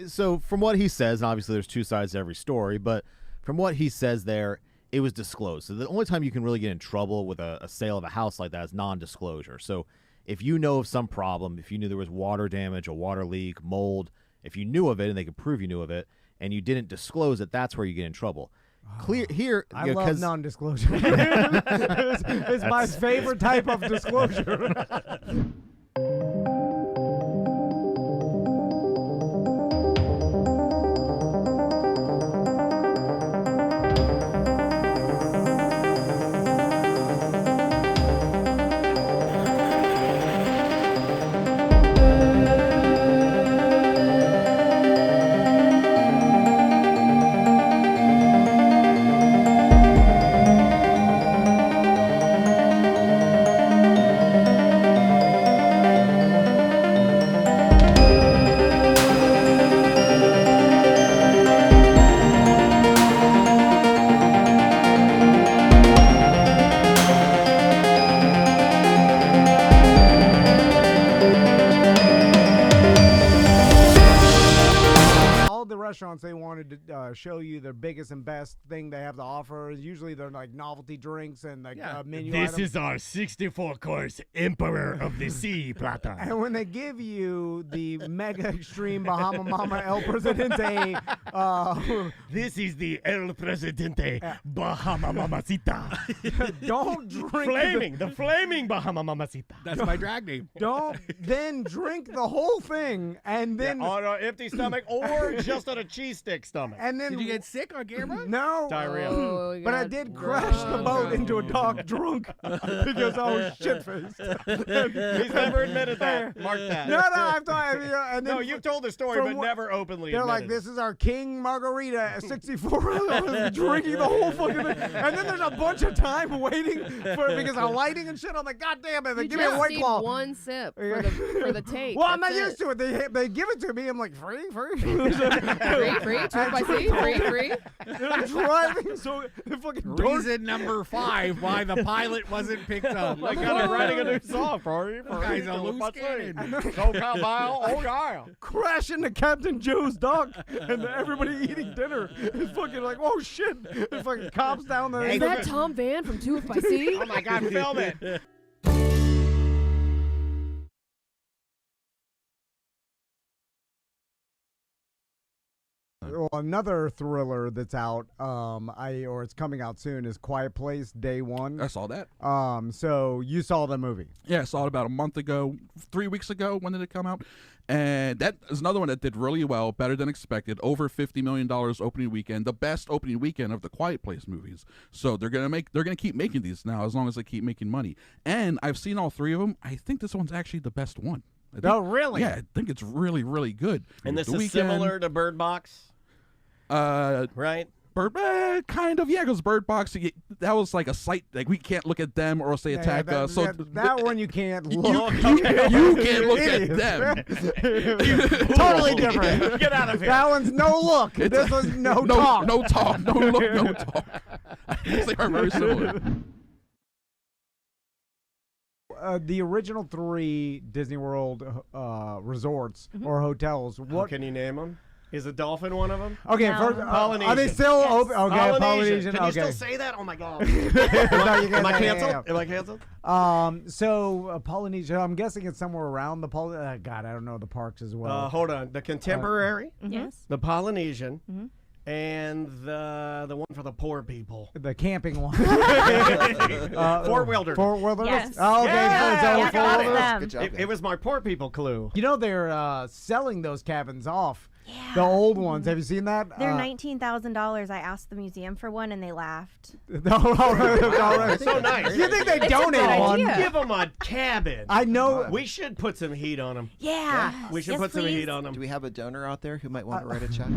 So from what he says, and obviously there's two sides to every story, but from what he says there, it was disclosed. So the only time you can really get in trouble with a sale of a house like that is non-disclosure. So if you know of some problem, if you knew there was water damage, a water leak, mold, if you knew of it and they could prove you knew of it, and you didn't disclose it, that's where you get in trouble. Clear here. I love non-disclosure. it's my favorite type of disclosure. Restaurants, they wanted to show you their biggest and best thing they have to offer. Usually they're like novelty drinks and like menu This items. is our 64-course Emperor of the Sea platter. And when they give you the Mega Extreme Bahama Mama El Presidente, This is the El Presidente Bahama Mamacita. don't drink The flaming Bahama Mamacita. That's my drag name. don't then drink the whole thing and then On an empty stomach or just on a cheese stick stomach. and then Did you get sick on camera? no Diarrhea. Oh, but I God. did crash the boat into a dock drunk because I was shit faced. He's never admitted that. Mark that. No, I've told you. And then No, you've told the story, from but what- never openly they're like, admitted. this is our King Margarita at 64. I was drinking the whole fucking thing. And then there's a bunch of time waiting for because of lighting and shit. I'm like, God damn it, they You give me a just White need Claw. one sip for the take. Well, I'm not That's used to it. They give it to me. I'm like, free. Free, 2 by C, free. I'm driving, so the fucking door. Reason number 5 why the pilot wasn't picked up. Like kind of writing a new song for you. Guy's a loose cannon. So Kyle, oh Kyle. Crash into Captain Joe's dock, and everybody eating dinner is fucking like, oh shit! There's fucking cops down there. Is that Tom Van from 2 by C? Oh my God, film it. Well, another thriller that's out, or it's coming out soon, is Quiet Place Day One. I saw that. So you saw the movie? Yeah, I saw it about a month ago, 3 weeks ago. When did it come out? And that is another one that did really well, better than expected. Over $50 million opening weekend, the best opening weekend of the Quiet Place movies. So they're gonna keep making these now as long as they keep making money. And I've seen all three of them. I think this one's actually the best one. Oh, really? Yeah, I think it's really, really good. And this The is Weeknd, similar to Bird Box, right? Kind of, yeah, because Bird Box, that was like a site, like we can't look at them or else they attack us. So that one you can't look. You can't look at them. Totally different. Get out of here. That one's no look. This was no talk. No talk. No look, no talk. They are very similar. The original 3 Disney World resorts or hotels. What Can you name them? Is a dolphin one of them? Okay, No. first, Polynesian. are they still open? Okay, Polynesian. Can you Okay. still say that? Oh my God. No, you can't Am I say canceled? that. Am I canceled? So Polynesia, I'm guessing it's somewhere around the God, I don't know the parks as well. Hold on. The Contemporary, Yes. the Polynesian, and the one for the poor people. The camping one. Fort Wilderness. Fort Wilderness? Yes. Oh, okay. Yeah, so you Fort got it. Wilderness. Good job. It was my poor people clue. You know they're selling those cabins off. Yeah. The old ones. Have you seen that? They're $19,000. I asked the museum for one, and they laughed. Already. So nice. You think they It's a donate good one? idea. Give them a cabin. I know. We should put some heat on them. Yeah. We should Yes, put some please. heat on them. Do we have a donor out there who might want to write a check?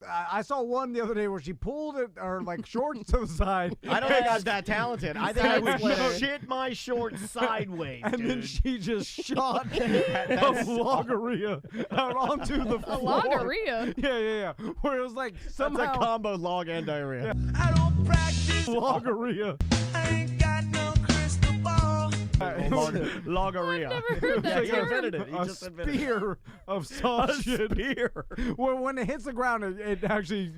I saw one the other day where she pulled it, or like shorts to the side. I don't think I was that talented. I think I would Splitter. shit my shorts sideways, And then dude. she just shot a logorrhea out onto the A floor. logorrhea. Yeah. Where it was like That's a somehow combo log and diarrhea. logorrhea. Logorrhea. Never heard that he term. invented it. He A just invented it. spear of soft shit. Spear. Well, when it hits the ground, it actually,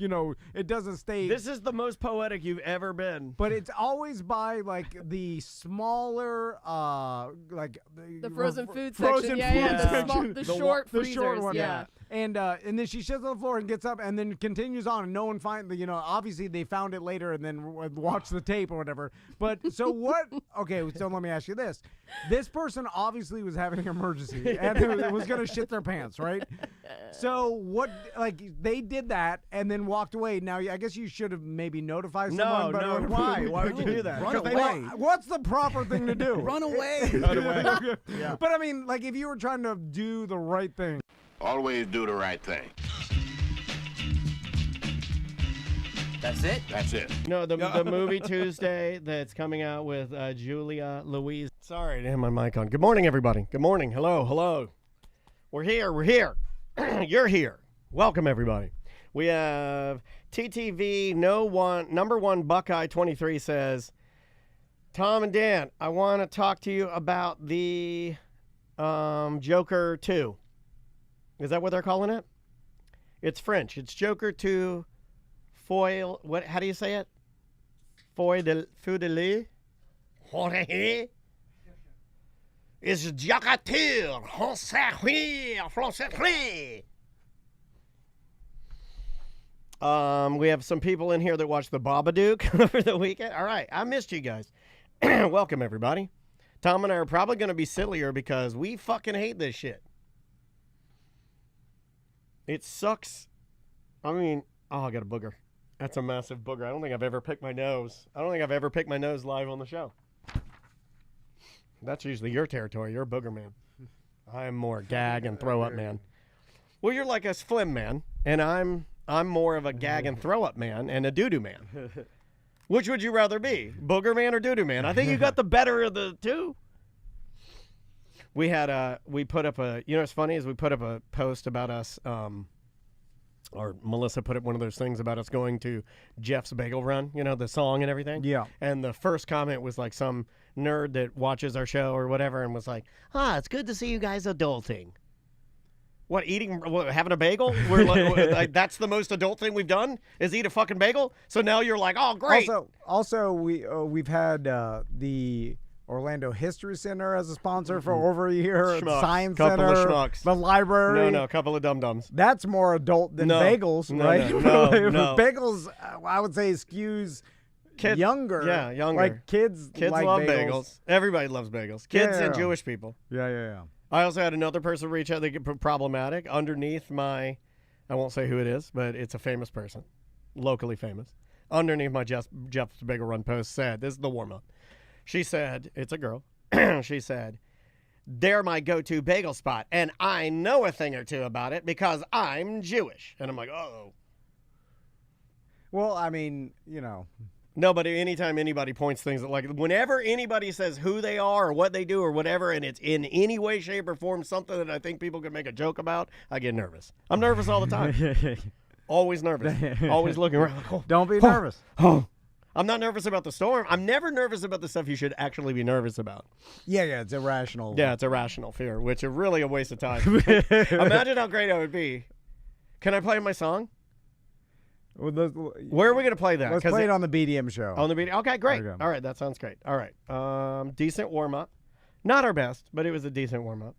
it doesn't stay. This is the most poetic you've ever been. But it's always by like the smaller, like The frozen food frozen section. Yeah, food yeah. section. The short the freezers. short one. Yeah. And then she shits on the floor and gets up and then continues on. And no one finds, obviously they found it later and then watched the tape or whatever. But so what? Okay, so let me ask you this: this person obviously was having an emergency and was gonna shit their pants, right? So what? Like they did that and then walked away. Now I guess you should have maybe notified someone. No. But Why? Why would you do that? Run 'Cause they away. don't- What's the proper thing to do? Run away. Yeah. But I mean, like if you were trying to do the right thing. Always do the right thing. That's it? That's it. No, the movie Tuesday that's coming out with Julia Louise. Sorry, I didn't have my mic on. Good morning, everybody. Good morning. Hello. We're here. You're here. Welcome, everybody. We have TTV number one Buckeye 23 says, Tom and Dan, I want to talk to you about the Joker 2. Is that what they're calling it? It's French. It's Joker 2 foil. What? How do you say it? Feu de lit. It's Joker 2 français. We have some people in here that watched the Babadook over the weekend. All right, I missed you guys. Welcome, everybody. Tom and I are probably going to be sillier because we fucking hate this shit. It sucks. I mean, I got a booger. That's a massive booger. I don't think I've ever picked my nose. I don't think I've ever picked my nose live on the show. That's usually your territory. You're a booger man. I'm more gag and throw up man. Well, you're like a phlegm man, and I'm more of a gag and throw up man and a doo-doo man. Which would you rather be, booger man or doo-doo man? I think you got the better of the two. We put up what's funny is we put up a post about us, or Melissa put up one of those things about us going to Jeff's Bagel Run, the song and everything. Yeah. And the first comment was like some nerd that watches our show or whatever and was like, it's good to see you guys adulting. What, having a bagel? We're like, that's the most adult thing we've done is eat a fucking bagel? So now you're like, oh, great. Also we've had the Orlando History Center as a sponsor for over a year. Schmucks. Science Couple Center, of schmucks. the library. No, a couple of dum-dums. That's more adult than No. bagels, No, right? no. Bagels, I would say, skews younger. Yeah, younger. Like kids like love bagels. Everybody loves bagels. Kids and Yeah. Jewish people. Yeah. I also had another person reach out that get problematic underneath I won't say who it is, but it's a famous person, locally famous. Underneath my Jeff's Bagel Run post said, this is the warm-up. She said, it's a girl. She said, they're my go-to bagel spot, and I know a thing or two about it because I'm Jewish. And I'm like, uh-oh. Well, I mean, No, but anytime anybody points things, like whenever anybody says who they are or what they do or whatever, and it's in any way, shape, or form something that I think people can make a joke about, I get nervous. I'm nervous all the time. Always nervous. Always looking around. Like, oh, don't be nervous. oh. I'm not nervous about the storm. I'm never nervous about the stuff you should actually be nervous about. Yeah, it's irrational. Yeah, it's irrational fear, which is really a waste of time. Imagine how great I would be. Can I play my song? Well, Where are we going to play that? let's play it on the BDM show. On the video. Okay, great. Okay. All right, that sounds great. All right. Decent warm-up. Not our best, but it was a decent warm-up.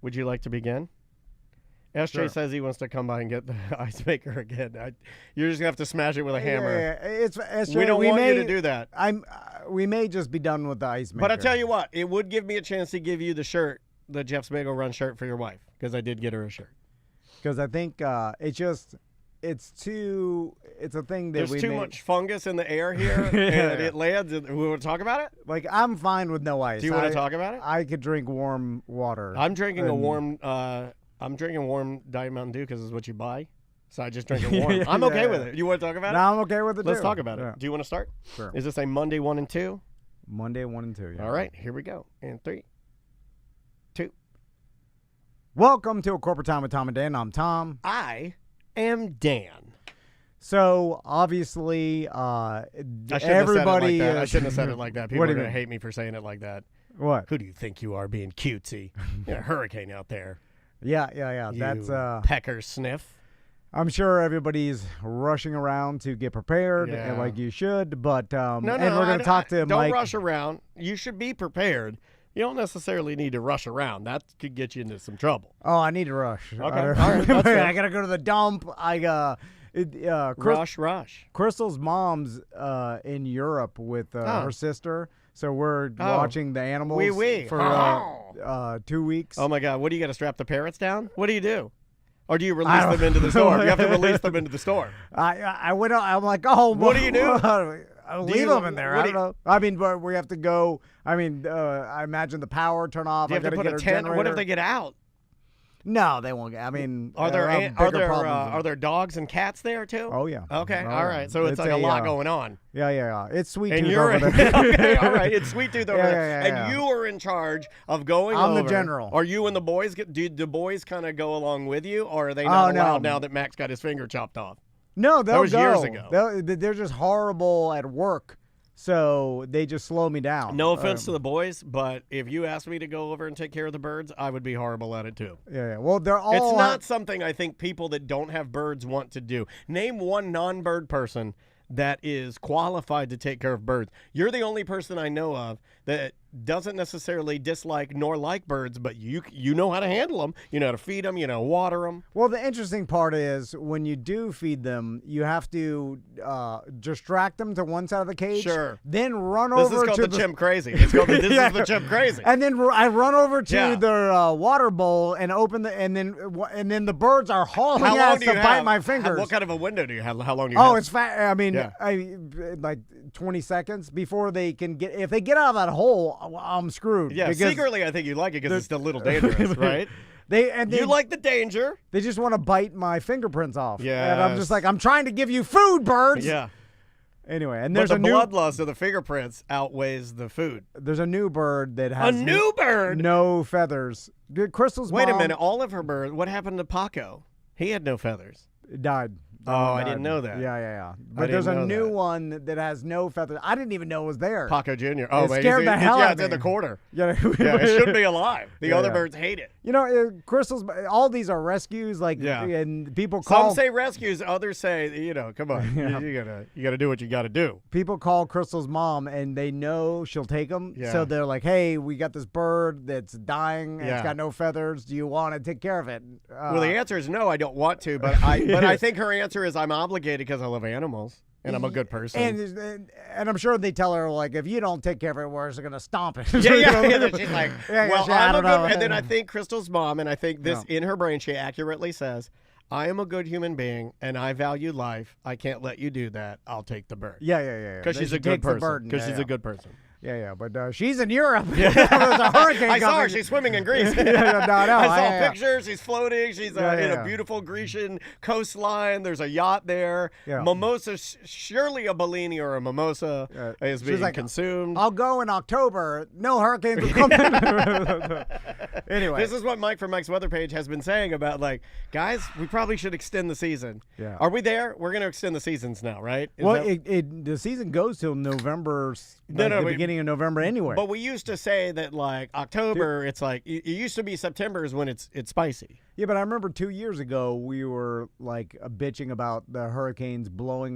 Would you like to begin? SJ Sure. says he wants to come by and get the ice maker again. You're just going to have to smash it with a hammer. Yeah, it's SJ, We don't want you to do that. We may just be done with the ice maker. But I tell you what, it would give me a chance to give you the shirt, the Jeff's Bagel Run shirt for your wife, because I did get her a shirt. Because I think it's a thing that There's too much fungus in the air here, and it lands. We want to talk about it? Like, I'm fine with no ice. Do you want to talk about it? I could drink warm water. I'm drinking I'm drinking warm Diet Mountain Dew because it's what you buy. So I just drink it warm. I'm okay with it. You want to talk about it? No, I'm okay with it. Let's too. talk about Yeah. it. Do you want to start? Sure. Is this a Monday 1 and 2? Monday 1 and 2. Yeah. All right, here we go. In 3, 2. Welcome to A Corporate Time with Tom and Dan. I'm Tom. I am Dan. So obviously, I shouldn't everybody. have said it like that. I is- shouldn't have said it like that. People What are do you going to mean? hate me for saying it like that. What? Who do you think you are being cutesy? A hurricane out there. Yeah. You That's pecker sniff. I'm sure everybody's rushing around to get prepared, and Yeah. like you should. But No, and we're gonna talk to don't Mike. rush around. You should be prepared. You don't necessarily need to rush around. That could get you into some trouble. Oh, I need to rush. Okay, all right, that's fair. I gotta go to the dump. Rush. Crystal's mom's in Europe with her sister, so we're watching the animals for 2 weeks. Oh my God! What do you got to strap the parrots down? What do you do? Or do you release them into the store? You have to release them into the store. I went out. I'm like, oh, What do you do? I leave them in there. I don't know. I mean, but we have to go. I mean, I imagine the power turn off. Do you have to put a tent? What if they get out? No, they won't get. I mean, Are there dogs and cats there too? Oh yeah. Okay, Oh, all right. So it's like a lot going on. Yeah. It's sweet. And Tooth you're over there. okay. All right, it's Sweet Tooth over there, Yeah. and you are in charge of going. I'm over. the general. Are you and the boys? Do the boys kind of go along with you, or are they not allowed now that Max got his finger chopped off? No, they'll That was go. years ago. They're just horrible at work, so they just slow me down. No offense to the boys, but if you asked me to go over and take care of the birds, I would be horrible at it too. Yeah. Well, they're all. It's not something I think people that don't have birds want to do. Name one non-bird person that is qualified to take care of birds. You're the only person I know of that doesn't necessarily dislike nor like birds, but you know how to handle them. You know how to feed them. You know, water them. Well, the interesting part is when you do feed them, you have to distract them to one side of the cage. Sure. Then run This over is to called the chimp crazy. It's called this is the chimp crazy. And then I run over to Yeah. their water bowl and open and then the birds are hauling How long ass do to you bite have? my fingers. What kind of a window do you have? How long do you have? Oh, it's fat. I mean, Yeah. like 20 seconds before they can get. If they get out of that hole, I'm screwed. Yeah, because secretly I think you like it because it's still a little dangerous, right? They You like the danger. They just want to bite my fingerprints off. Yes. And I'm just like, I'm trying to give you food, birds. Yeah. Anyway, and But there's the a new bloodlust of the fingerprints outweighs the food. there's a new bird that A has new bird? no feathers. Crystal's Wait a mom minute. All of her birds. What happened to Paco? He had no feathers. died. Oh, I didn't know that. Yeah. I But there's didn't a know new that. one that has no feathers. I didn't even know it was there. Paco Jr. Oh, It man, scared the hell out of it's in me. the corner. Yeah, Yeah, it should be alive. The Yeah, other yeah. birds hate it. You know, Crystal's. All these are rescues. Like, Yeah. and people call Some say rescues, others say, come on, you gotta do what you gotta do. people call Crystal's mom, and they know she'll take them. Yeah. So they're like, "Hey, we got this bird that's dying. And Yeah. It's got no feathers. Do you want to take care of it?" Well, the answer is no, I don't want to, but I think her answer is I'm obligated because I love animals and I'm a good person. And I'm sure they tell her, like, if you don't take care of it, we're just gonna stomp it. yeah. She's like, Yeah, well, I I'm a don't know. good. And then I think Crystal's mom, and I think this in her brain, she accurately says, "I am a good human being, and I value life. I can't let you do that. I'll take the bird." Yeah. Because she's She a good takes the person. burden. Because Yeah, she's yeah. a good person. Yeah. But she's in Europe. There's a hurricane I saw her. coming. She's swimming in Greece. No, I saw yeah. pictures. She's floating. She's in Yeah. a beautiful Grecian coastline. There's a yacht there. Yeah. Mimosa, surely a Bellini or a mimosa is She's being like, consumed. I'll go in October. No hurricanes will come. Anyway, This is what Mike from Mike's Weather Page has been saying about, like, guys, we probably should extend the season. Yeah. Are we there? We're going to extend the seasons now, right? Is well, that- the season goes till November. The beginning of November anyway. But we used to say that, like, October, it's like, it used to be September is when it's spicy. Yeah, but I remember 2 years ago we were like bitching about the hurricanes blowing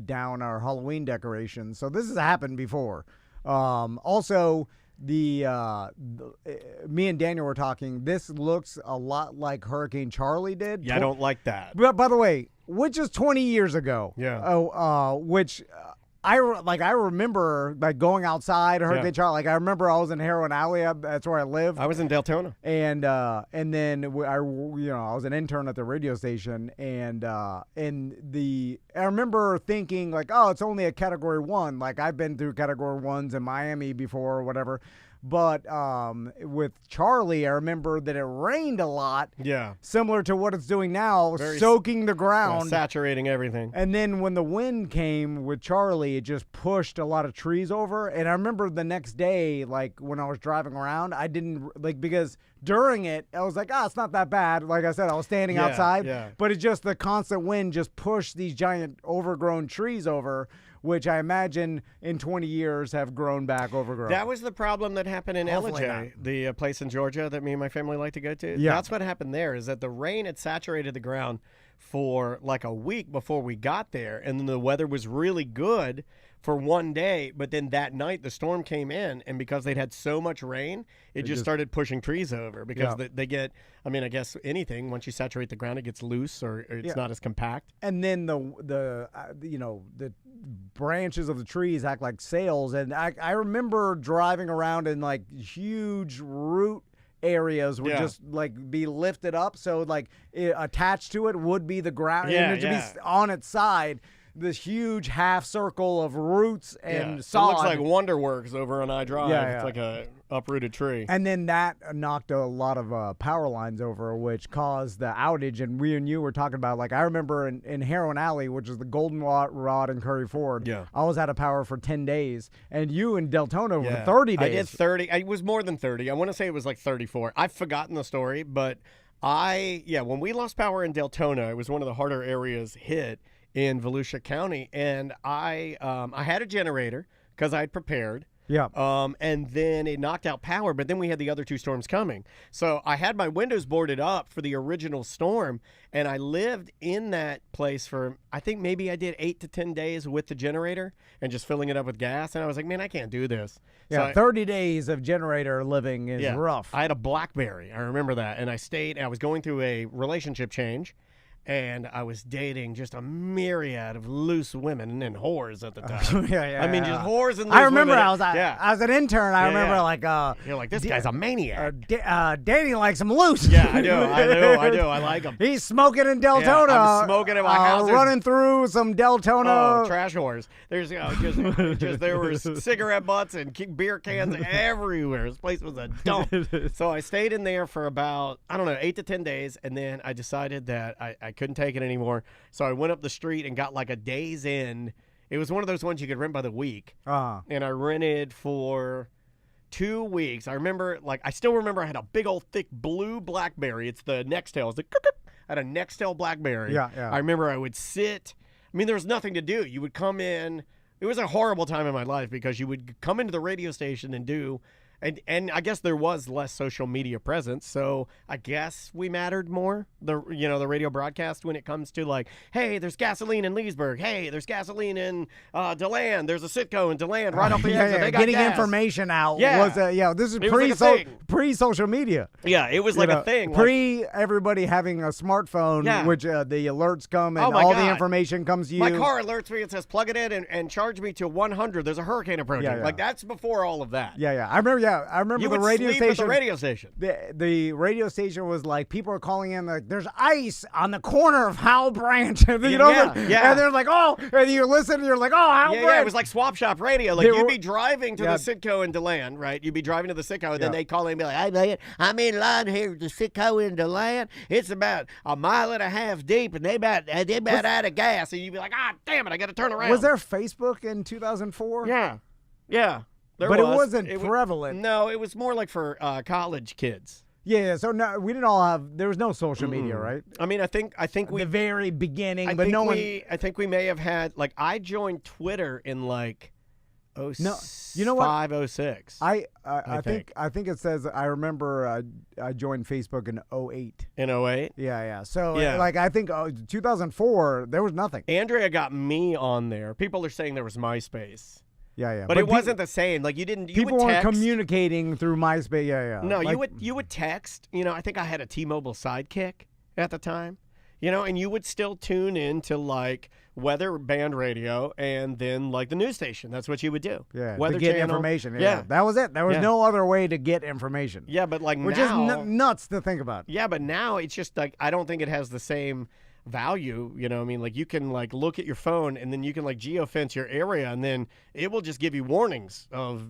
down our Halloween decorations. So this has happened before. Also, me and Daniel were talking. This looks a lot like Hurricane Charlie did. Yeah, I don't like that. But by the way, which is 20 years ago. Yeah. Which. I remember like going outside Hurricane Charlie. Like I remember I was in Heroin Alley. That's where I live. I was in Deltona. And then I was an intern at the radio station, and I remember thinking like, oh, it's only a Category 1. Like I've been through Category 1s in Miami before or whatever. But with Charlie, I remember that it rained a lot. Yeah. Similar to what it's doing now, soaking the ground. Saturating everything. And then when the wind came with Charlie, it just pushed a lot of trees over. And I remember the next day, like when I was driving around, I didn't because during it, I was like, it's not that bad. Like I said, I was standing outside. Yeah. But it's just the constant wind just pushed these giant overgrown trees over, which I imagine in 20 years have grown back, overgrown. That was the problem that happened in Hopefully LJ, the place in Georgia that me and my family like to go to. Yeah. That's what happened there, is that the rain had saturated the ground for like a week before we got there, and then the weather was really good for one day, but then that night the storm came in, and because they'd had so much rain, it just started pushing trees over because they get, I mean, I guess anything, once you saturate the ground, it gets loose or it's not as compact. And then the branches of the trees act like sails, and I remember driving around in like huge root areas would just like be lifted up, so like attached to it would be the ground, and it would be on its side. This huge half circle of roots and sod. It looks like Wonderworks over on I Drive. It's like a uprooted tree. And then that knocked a lot of power lines over, which caused the outage. And we and you were talking about, like, I remember in Heroin Alley, which is the Goldenrod and Curry Ford, I was out of power for 10 days. And you in Deltona were 30 days. I did 30. It was more than 30. I want to say it was like 34. I've forgotten the story, but when we lost power in Deltona, it was one of the harder areas hit in Volusia County, and I had a generator because I had prepared. And then it knocked out power, but then we had the other two storms coming. So I had my windows boarded up for the original storm, and I lived in that place for, I think maybe I did 8 to 10 days with the generator and just filling it up with gas. And I was like, man, I can't do this. Yeah, so 30 days of generator living is rough. I had a BlackBerry. I remember that. And I was going through a relationship change. And I was dating just a myriad of loose women and whores at the time. I mean, just whores and loose I remember women. I was an intern. I remember like you're like, this guy's a maniac. Dating like some loose. Yeah, I do. I like him. He's smoking in Deltona. I'm smoking at my house. Running through some Deltona. Trash whores. There's just there were cigarette butts and beer cans everywhere. This place was a dump. So I stayed in there for about, I don't know, 8 to 10 days, and then I decided that I couldn't take it anymore. So I went up the street and got like a day's in. It was one of those ones you could rent by the week. And I rented for 2 weeks. I still remember I had a big old thick blue BlackBerry. It's the NexTel. I had a NexTel BlackBerry. I remember I would sit. I mean, there was nothing to do. You would come in. It was a horrible time in my life because you would come into the radio station and do. And I guess there was less social media presence, so I guess we mattered more, the radio broadcast, when it comes to like, hey, there's gasoline in Leesburg. Hey, there's gasoline in DeLand. There's a Citgo in DeLand right off the exit. They got getting gas. information out. This is pre-social media. Yeah, it was like a thing. Everybody having a smartphone, which the alerts come and the information comes to you. My car alerts me. It says plug it in and charge me to 100. There's a hurricane approaching. Like, that's before all of that. I remember you the would radio sleep station. At the radio station. The radio station was like, people are calling in like, there's ice on the corner of Howell Branch. And they're like, oh, and you listen, and you're like, oh, Howell Branch. Yeah, it was like swap shop radio. Like, you'd be driving to the Citgo in DeLand, right? You'd be driving to the Citgo, and then they call in and be like, hey, man, I'm in line here at the Citgo in DeLand. It's about a mile and a half deep, and they about out of gas. And you'd be like, damn it, I got to turn around. Was there Facebook in 2004? Yeah. It wasn't prevalent. No, it was more like for college kids. Yeah, so no, we didn't all have. There was no social media, right? I mean, I think we the very beginning, I think we may have had, like, I joined Twitter in like 05, 06. I think it says, I remember I joined Facebook in 08. In 08? Yeah. So like, I think 2004 there was nothing. Andrea got me on there. People are saying there was MySpace. Yeah. But it wasn't the same. Like, people weren't communicating through MySpace. Yeah. No, like, you would text. I think I had a T-Mobile Sidekick at the time. And you would still tune in to like weather band radio and then like the news station. That's what you would do. Yeah, weather to get channel. information. Yeah, that was it. There was no other way to get information. Yeah, but like which now, is nuts to think about. Yeah, but now it's just like, I don't think it has the same value. I mean, like, you can like look at your phone and then you can like geofence your area, and then it will just give you warnings of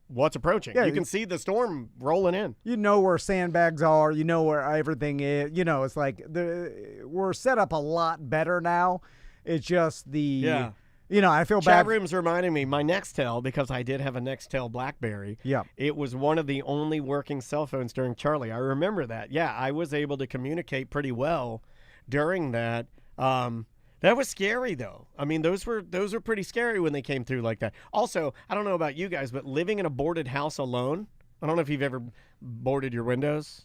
what's approaching. You can see the storm rolling in. You know where sandbags are. You know where everything is. It's like we're set up a lot better now. It's just I feel bad. Chat room's reminding me, my NexTel, because I did have a NexTel BlackBerry. Yeah. It was one of the only working cell phones during Charlie. I remember that. Yeah, I was able to communicate pretty well during that. The That was scary, though. I mean, those were pretty scary when they came through like that. Also, I don't know about you guys, but living in a boarded house alone, I don't know if you've ever boarded your windows.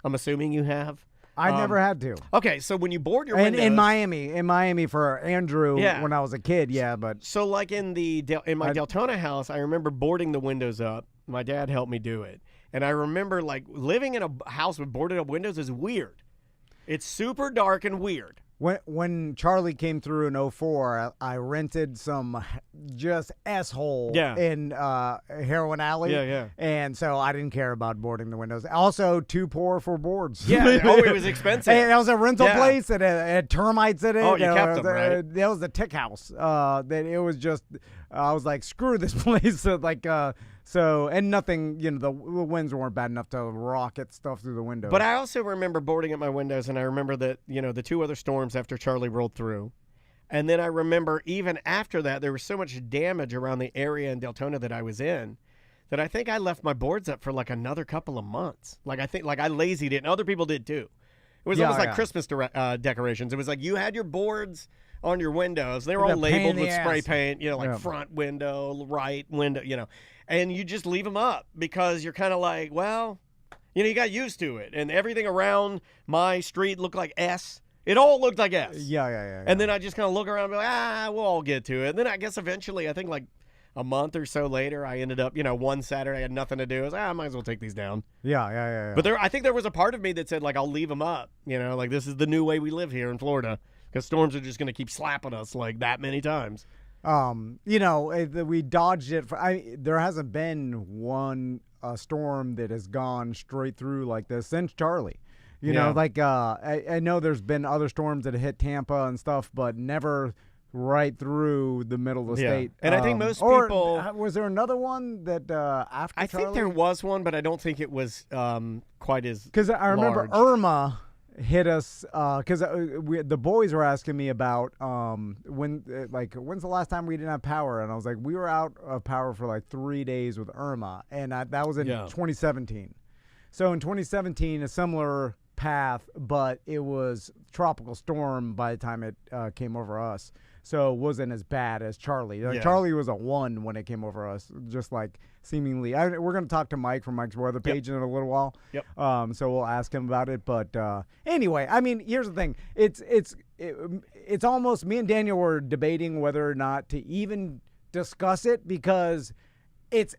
I'm assuming you have. I never had to. Okay, so when you board your windows. In Miami for Andrew when I was a kid, but. So like in my Deltona house, I remember boarding the windows up. My dad helped me do it. And I remember like living in a house with boarded up windows is weird. It's super dark and weird. When Charlie came through in 04, I rented some just S-hole in Heroin Alley. Yeah. And so I didn't care about boarding the windows. Also, too poor for boards. Yeah. It was expensive. And it was a rental place and it had termites in it. Oh, you kept them, right? That was the tick house. That it was just, I was like, screw this place. And nothing, the winds weren't bad enough to rocket stuff through the windows. But I also remember boarding at my windows, and I remember that, the 2 other storms after Charlie rolled through. And then I remember even after that, there was so much damage around the area in Deltona that I was in that I think I left my boards up for like another couple of months. Like I think I lazied it, and other people did too. It was almost like Christmas decorations. It was like you had your boards on your windows. They were all labeled with spray paint, front window, right window, and you just leave them up because you're kind of like, well, you got used to it. And everything around my street looked like S. It all looked like S. Yeah. And then I just kind of look around and be like, we'll all get to it. And then I guess eventually, I think like a month or so later, I ended up, one Saturday, I had nothing to do. I was like, I might as well take these down. Yeah. But I think there was a part of me that said, like, I'll leave them up. Like, this is the new way we live here in Florida because storms are just going to keep slapping us like that many times. We dodged it. There hasn't been one storm that has gone straight through like this since Charlie. I know there's been other storms that have hit Tampa and stuff, but never right through the middle of the state. And I think most people. Was there another one that after I Charlie? think there was one, but I don't think it was quite as. Because I remember large. Irma hit us because the boys were asking me about when's the last time we didn't have power, and I was like, we were out of power for like 3 days with Irma, and that was in 2017. So in 2017, a similar path, but it was tropical storm by the time it came over us. So it wasn't as bad as Charlie. Charlie was a 1 when it came over us, just like seemingly. We're going to talk to Mike from Mike's weather page in a little while. Yep. So we'll ask him about it. But anyway, I mean, here's the thing. It's almost me and Daniel were debating whether or not to even discuss it because it's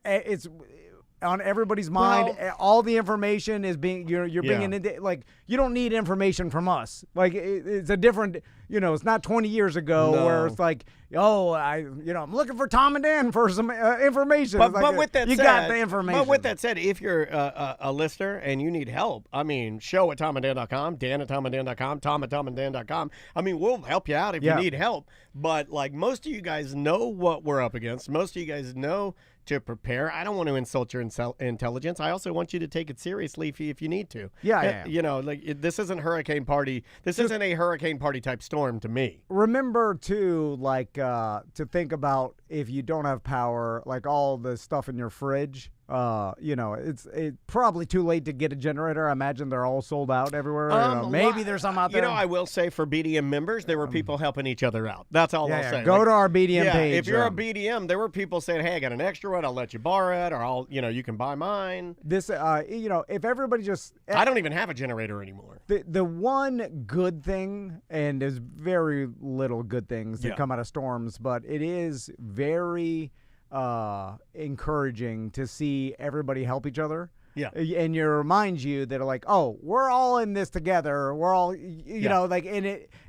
on everybody's mind. All the information is being you're bringing into, like, you don't need information from us. Like it's a different, it's not 20 years ago where it's like, I'm looking for Tom and Dan for some information. But with that said, you got the information. But with that said, if you're a listener and you need help, I mean, show at tomandan.com, Dan at tomandan.com, Tom at tomandan.com. I mean, we'll help you out if you need help. But like most of you guys know what we're up against. Most of you guys know to prepare. I don't want to insult your intelligence. I also want you to take it seriously if you need to. This isn't hurricane party. This isn't a hurricane party type storm to me. Remember too, like to think about if you don't have power, like all the stuff in your fridge. It's probably too late to get a generator. I imagine they're all sold out everywhere. Maybe there's some out there. I will say for BDM members, there were people helping each other out. That's all I'll say. Go to our BDM page. If you're a BDM, there were people saying, "Hey, I got an extra one. I'll let you borrow it, or you can buy mine." This, if everybody just, I don't even have a generator anymore. The one good thing, and there's very little good things that come out of storms, but it is very encouraging to see everybody help each other. Yeah. And it reminds you that like, we're all in this together. We're all, and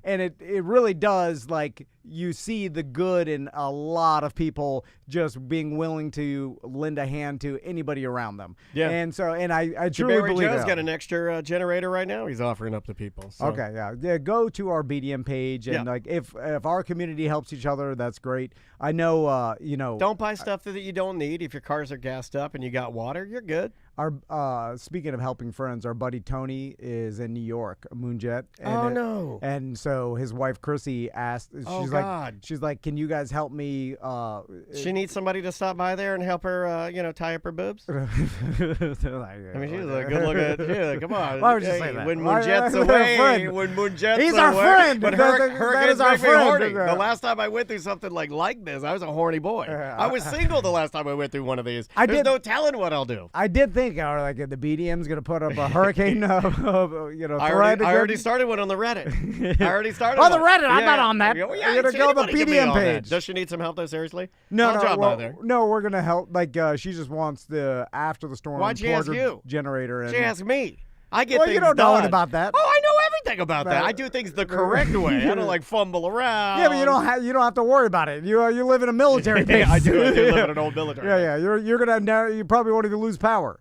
it really does, like, you see the good in a lot of people just being willing to lend a hand to anybody around them. Yeah. And so, and I truly believe Joe's got an extra generator right now. He's offering up to people. So. Okay. Yeah. Go to our BDM page, and like, if our community helps each other, that's great. I know, Don't buy stuff that you don't need. If your cars are gassed up and you got water, you're good. Our speaking of helping friends, our buddy Tony is in New York, a Moonjet. No. And so his wife Chrissy asked. Oh, God. She's like, can you guys help me? She needs somebody to stop by there and help her, tie up her boobs. I mean, she's a good-looking. Yeah, come on. Why would you say that? When Moonjet's away, He's our friend. But hurricanes make me horny. The last time I went through something like this, I was a horny boy. I was single the last time I went through one of these. There's no telling what I'll do. I did think, like, the BDM's gonna put up a hurricane, I already started one on the Reddit. I already started on the one. Reddit. I'm not on that. Yeah, You're gonna go to the BDM page. Does she need some help though? Seriously? No, I'll drop by there. No, we're gonna help. Like, she just wants the after the storm. Why'd she ask you? Generator. And, she asked me. I get well, things you don't done. know about that. Oh, I know everything about that. I do things the correct way. I don't like fumble around. Yeah, but you don't have to worry about it. You live in a military base. I do live in an old military. Yeah. You're gonna you probably won't even lose power.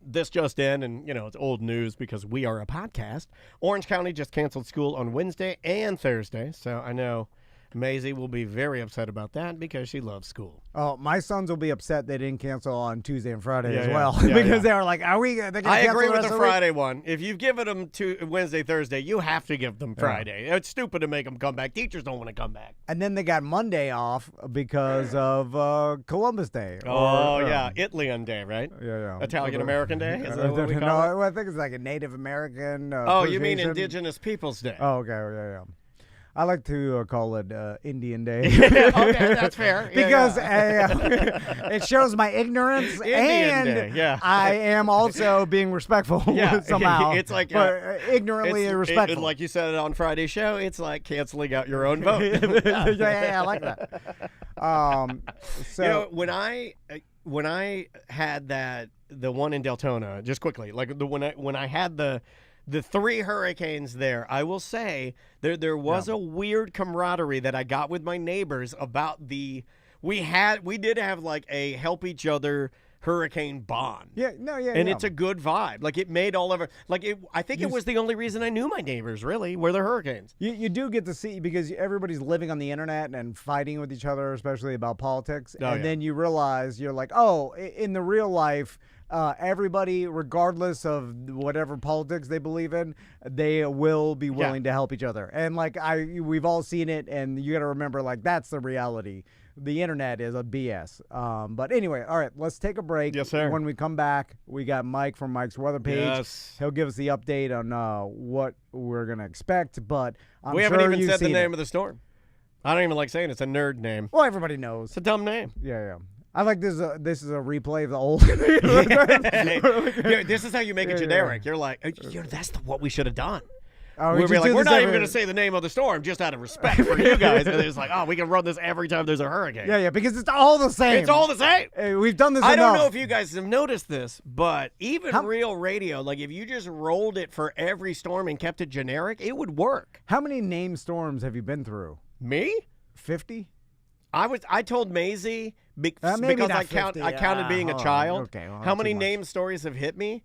This just in, and it's old news because we are a podcast. Orange County just canceled school on Wednesday and Thursday, so I know Maisie will be very upset about that because she loves school. Oh, my sons will be upset they didn't cancel on Tuesday and Friday as Yeah, well yeah, because yeah. they were like, "Are we?" I agree with the Friday one. If you've given them to Wednesday, Thursday, you have to give them Friday. It's stupid to make them come back. Teachers don't want to come back. And then they got Monday off because of Columbus Day. Yeah, Italian Day, right? Yeah. Italian American Day. Is that what we call it? I think it's like a Native American. You mean Indigenous Peoples Day? Oh, okay, yeah. I like to call it Indian Day. Okay, that's fair. Because it shows my ignorance, Indian and Day, I am also being respectful somehow. It's like ignorantly respectful. Like you said it on Friday's show, it's like canceling out your own vote. yeah, I like that. So when I had the one in Deltona, just quickly, like when I had the 3 hurricanes there, I will say there was a weird camaraderie that I got with my neighbors about we did have like a help each other hurricane bond. And it's a good vibe. Like it made all of it. Like I think it was the only reason I knew my neighbors really were the hurricanes. You do get to see because everybody's living on the internet and fighting with each other, especially about politics. Then you realize you're like, oh, in the real life. Everybody, regardless of whatever politics they believe in, they will be willing to help each other. And like we've all seen it, and you got to remember, like that's the reality. The internet is a BS. But anyway, all right, let's take a break. Yes, sir. When we come back, we got Mike from Mike's Weather Page. Yes. He'll give us the update on what we're gonna expect. But we haven't even said the name of the storm. I don't even like saying it's a nerd name. Well, everybody knows. It's a dumb name. Yeah. I like this. This is a replay of the old. This is how you make it generic. You're like, that's what we should have done. We're not even going to say the name of the storm just out of respect for you guys. And it's like, we can run this every time there's a hurricane. Yeah, because it's all the same. It's all the same. We've done this I enough. don't know if you guys have noticed this, but even real radio, like if you just rolled it for every storm and kept it generic, it would work. How many named storms have you been through? Me? 50? I told Maisie because I counted being a child. Okay, well, how many named stories have hit me?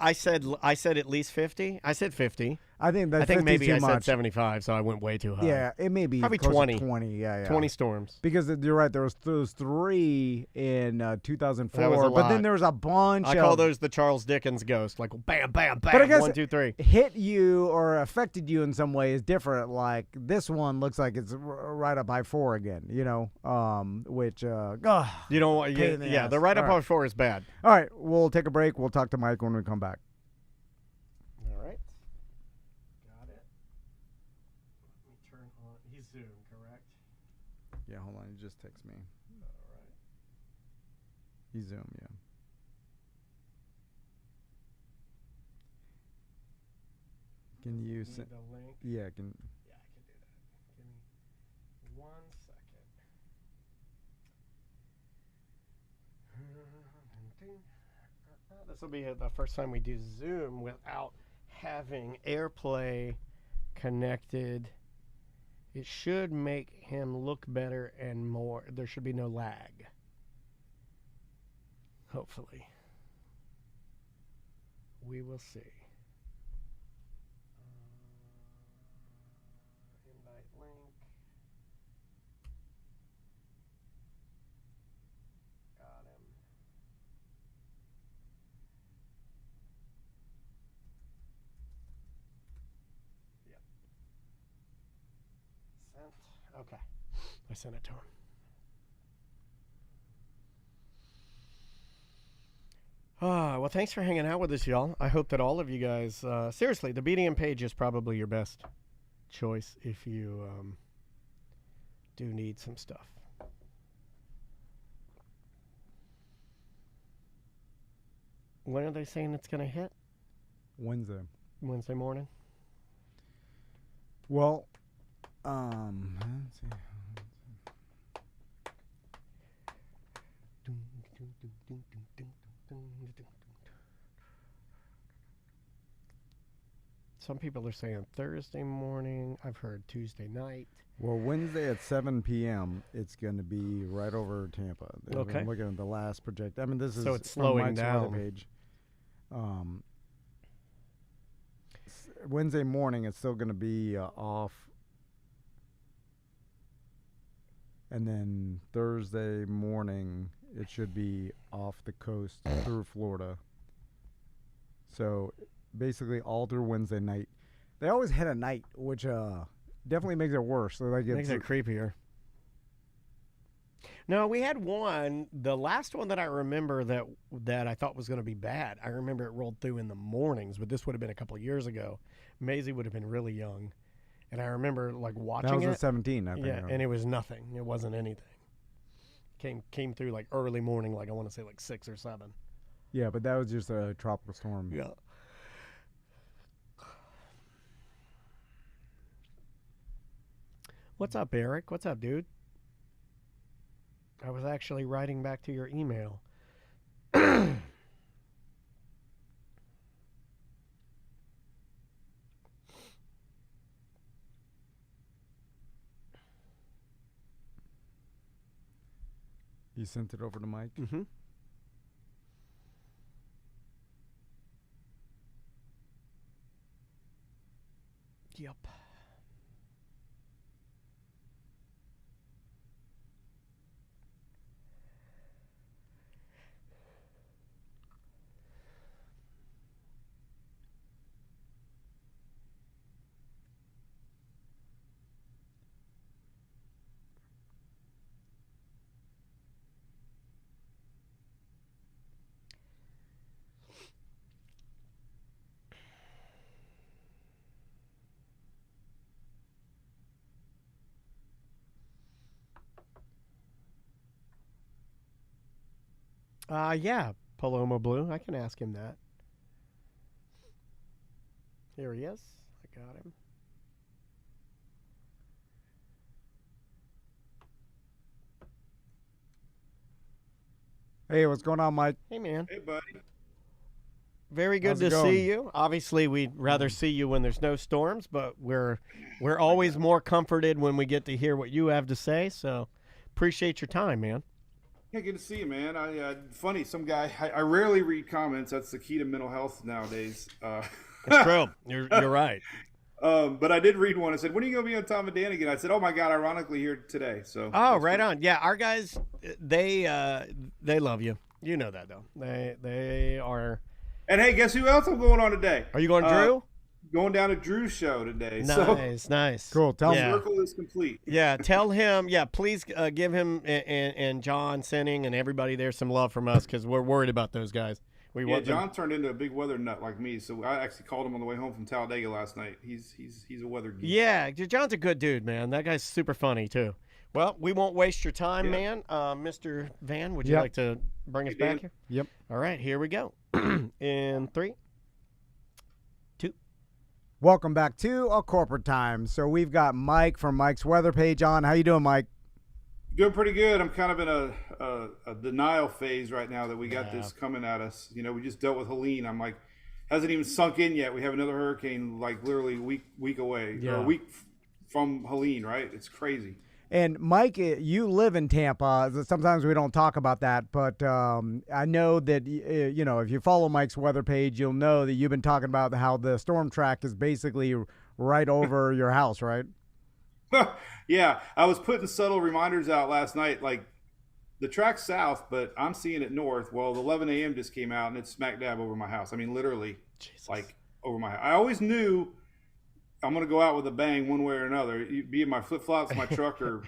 I said at least 50. I said 50. I think maybe too I much. said 75, so I went way too high. Yeah, it may be probably close 20. To 20, yeah. 20 storms. Because you're right, there was those 3 in 2004, That was a but lot. then there was a bunch. I call those the Charles Dickens ghost, like bam, bam, bam, but I guess 1, 2, 3. Hit you or affected you in some way is different. Like this one looks like it's right up I-4 again, which you don't want. The right up I-4 is bad. All right, we'll take a break. We'll talk to Mike when we come back. All right. Got it. Let me turn on. He's Zoom, correct? Yeah, hold on. He just texted me. All right. He's Zoom, yeah. Can you send the link? Yeah, Yeah, I can do that. Give me 1 second. This will be the first time we do Zoom without having AirPlay connected. It should make him look better and more. There should be no lag. Hopefully. We will see. Invite link. Got him. Okay. I sent it to him. Well, thanks for hanging out with us, y'all. I hope that all of you guys, seriously, the BDM page is probably your best choice if you do need some stuff. When are they saying it's going to hit? Wednesday morning? Well, let's see. Some people are saying Thursday morning. I've heard Tuesday night. Well, Wednesday at 7 p.m., it's going to be right over Tampa. Okay. I'm looking at the last project. I mean, this is So it's from slowing Mike's down. weather page. Wednesday morning, it's still going to be off. And then Thursday morning, it should be off the coast through Florida. So basically all through Wednesday night. They always hit at night, which definitely makes it worse. So like Makes it creepier. No, we had one. The last one that I remember that I thought was going to be bad. I remember it rolled through in the mornings, but this would have been a couple of years ago. Maisie would have been really young, and I remember like watching that was it. at 17, I think. Yeah, and it was nothing. It wasn't anything. Came through like early morning, like I want to say like 6 or 7. Yeah, but that was just a tropical storm. Yeah. What's up, Eric? What's up, dude? I was actually writing back to your email. You sent it over to Mike? Mm-hmm. Yep. Yeah, Paloma Blue. I can ask him that. Here he is. I got him. Hey, what's going on, Mike? Hey, man. Hey, buddy. Very good How's it to going? see you. Obviously, we'd rather see you when there's no storms, but we're always more comforted when we get to hear what you have to say. So, appreciate your time, man. Yeah, good to see you, man. Funny, some guy. I rarely read comments. That's the key to mental health nowadays. It's true. You're right. But I did read one. It said, "When are you going to be on Tom and Dan again?" I said, "Oh my God!" Ironically, here today. So. Oh, right on. Yeah, our guys, they love you. You know that though. They are. And hey, guess who else I'm going on today? Are you going, Drew? Going down to Drew's show today. Nice. Cool. Tell The him. circle is complete. Yeah, tell him. Yeah, please give him and John Sinning and everybody there some love from us because we're worried about those guys. We want them. John turned into a big weather nut like me, so I actually called him on the way home from Talladega last night. He's a weather geek. Yeah, John's a good dude, man. That guy's super funny too. Well, we won't waste your time, man. Mr. Van, would you like to bring us back here? Yep. All right, here we go. In 3, 2. Welcome back to A Corporate Time. So we've got Mike from Mike's weather page on. How you doing, Mike? Doing pretty good. I'm kind of in a denial phase right now that we got this coming at us. You know, we just dealt with Helene. I'm like, hasn't even sunk in yet. We have another hurricane like literally a week away, or a week from Helene, right? It's crazy. And Mike, you live in Tampa. Sometimes we don't talk about that, but I know that you know if you follow Mike's weather page, you'll know that you've been talking about how the storm track is basically right over your house, right? Yeah, I was putting subtle reminders out last night, like the track's south, but I'm seeing it north. Well, the 11 a.m. just came out, and it's smack dab over my house. I mean, literally, like over my house. I always knew. I'm going to go out with a bang one way or another, be it my flip-flops, my truck, or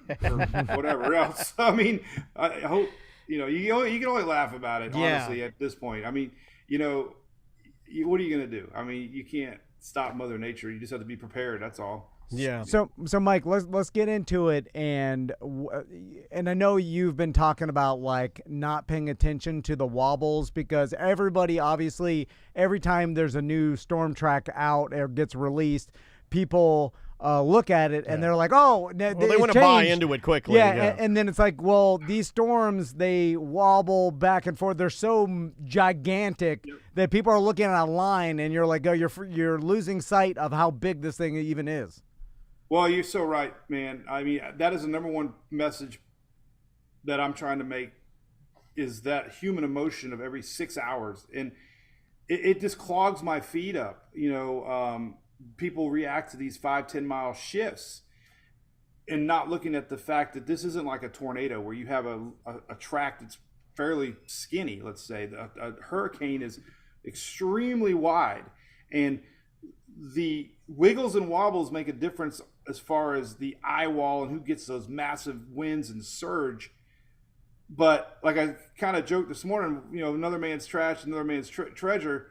whatever else. I mean, I hope, you can only laugh about it, honestly, at this point. I mean, what are you going to do? I mean, you can't stop Mother Nature. You just have to be prepared. That's all. Yeah. So Mike, let's get into it, and I know you've been talking about like not paying attention to the wobbles, because everybody, obviously, every time there's a new storm track out or gets released, people look at it and they're like, oh, they want to buy into it quickly. Yeah. And then it's like, well, these storms, they wobble back and forth. They're so gigantic that people are looking at a line, and you're like, oh, you're losing sight of how big this thing even is. Well, you're so right, man. I mean, that is the number one message that I'm trying to make, is that human emotion of every 6 hours. And it just clogs my feet up. People react to these 5-10 mile shifts and not looking at the fact that this isn't like a tornado where you have a track that's fairly skinny, let's say. A hurricane is extremely wide, and the wiggles and wobbles make a difference as far as the eye wall and who gets those massive winds and surge. But like I kind of joked this morning, another man's trash, another man's treasure.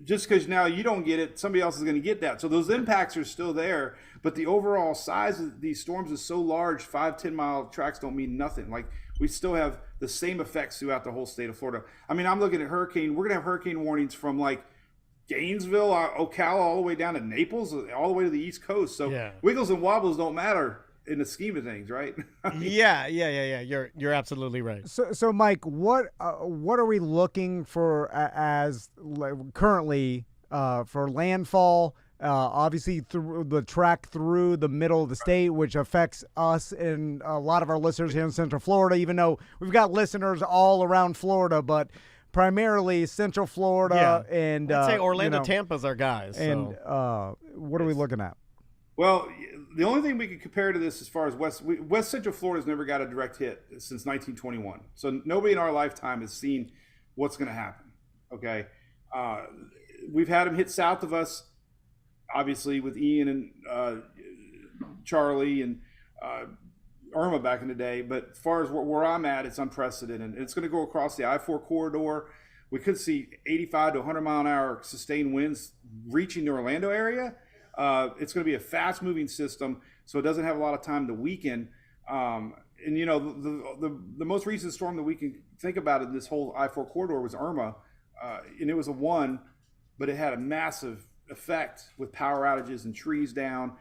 Just because now you don't get it, somebody else is going to get that. So those impacts are still there, but the overall size of these storms is so large, 5-10 mile tracks don't mean nothing. Like, we still have the same effects throughout the whole state of Florida. I mean, I'm looking at we're going to have hurricane warnings from like Gainesville, Ocala, all the way down to Naples, all the way to the East Coast. So wiggles and wobbles don't matter in the scheme of things, right? Yeah. You're absolutely right. So Mike, what are we looking for as currently for landfall? Obviously, through the track through the middle of the state, which affects us and a lot of our listeners here in Central Florida, even though we've got listeners all around Florida, but primarily Central Florida and I'd say Orlando, Tampa's our guys. And what are we looking at? Well, the only thing we can compare to this as far as West Central Florida's never got a direct hit since 1921. So nobody in our lifetime has seen what's going to happen. Okay. We've had them hit south of us, obviously, with Ian and Charlie and Irma back in the day. But as far as where I'm at, it's unprecedented. And it's going to go across the I-4 corridor. We could see 85 to 100 mile an hour sustained winds reaching the Orlando area. It's going to be a fast-moving system, so it doesn't have a lot of time to weaken. And the most recent storm that we can think about in this whole I-4 corridor was Irma, and it was a 1, but it had a massive effect with power outages and trees down,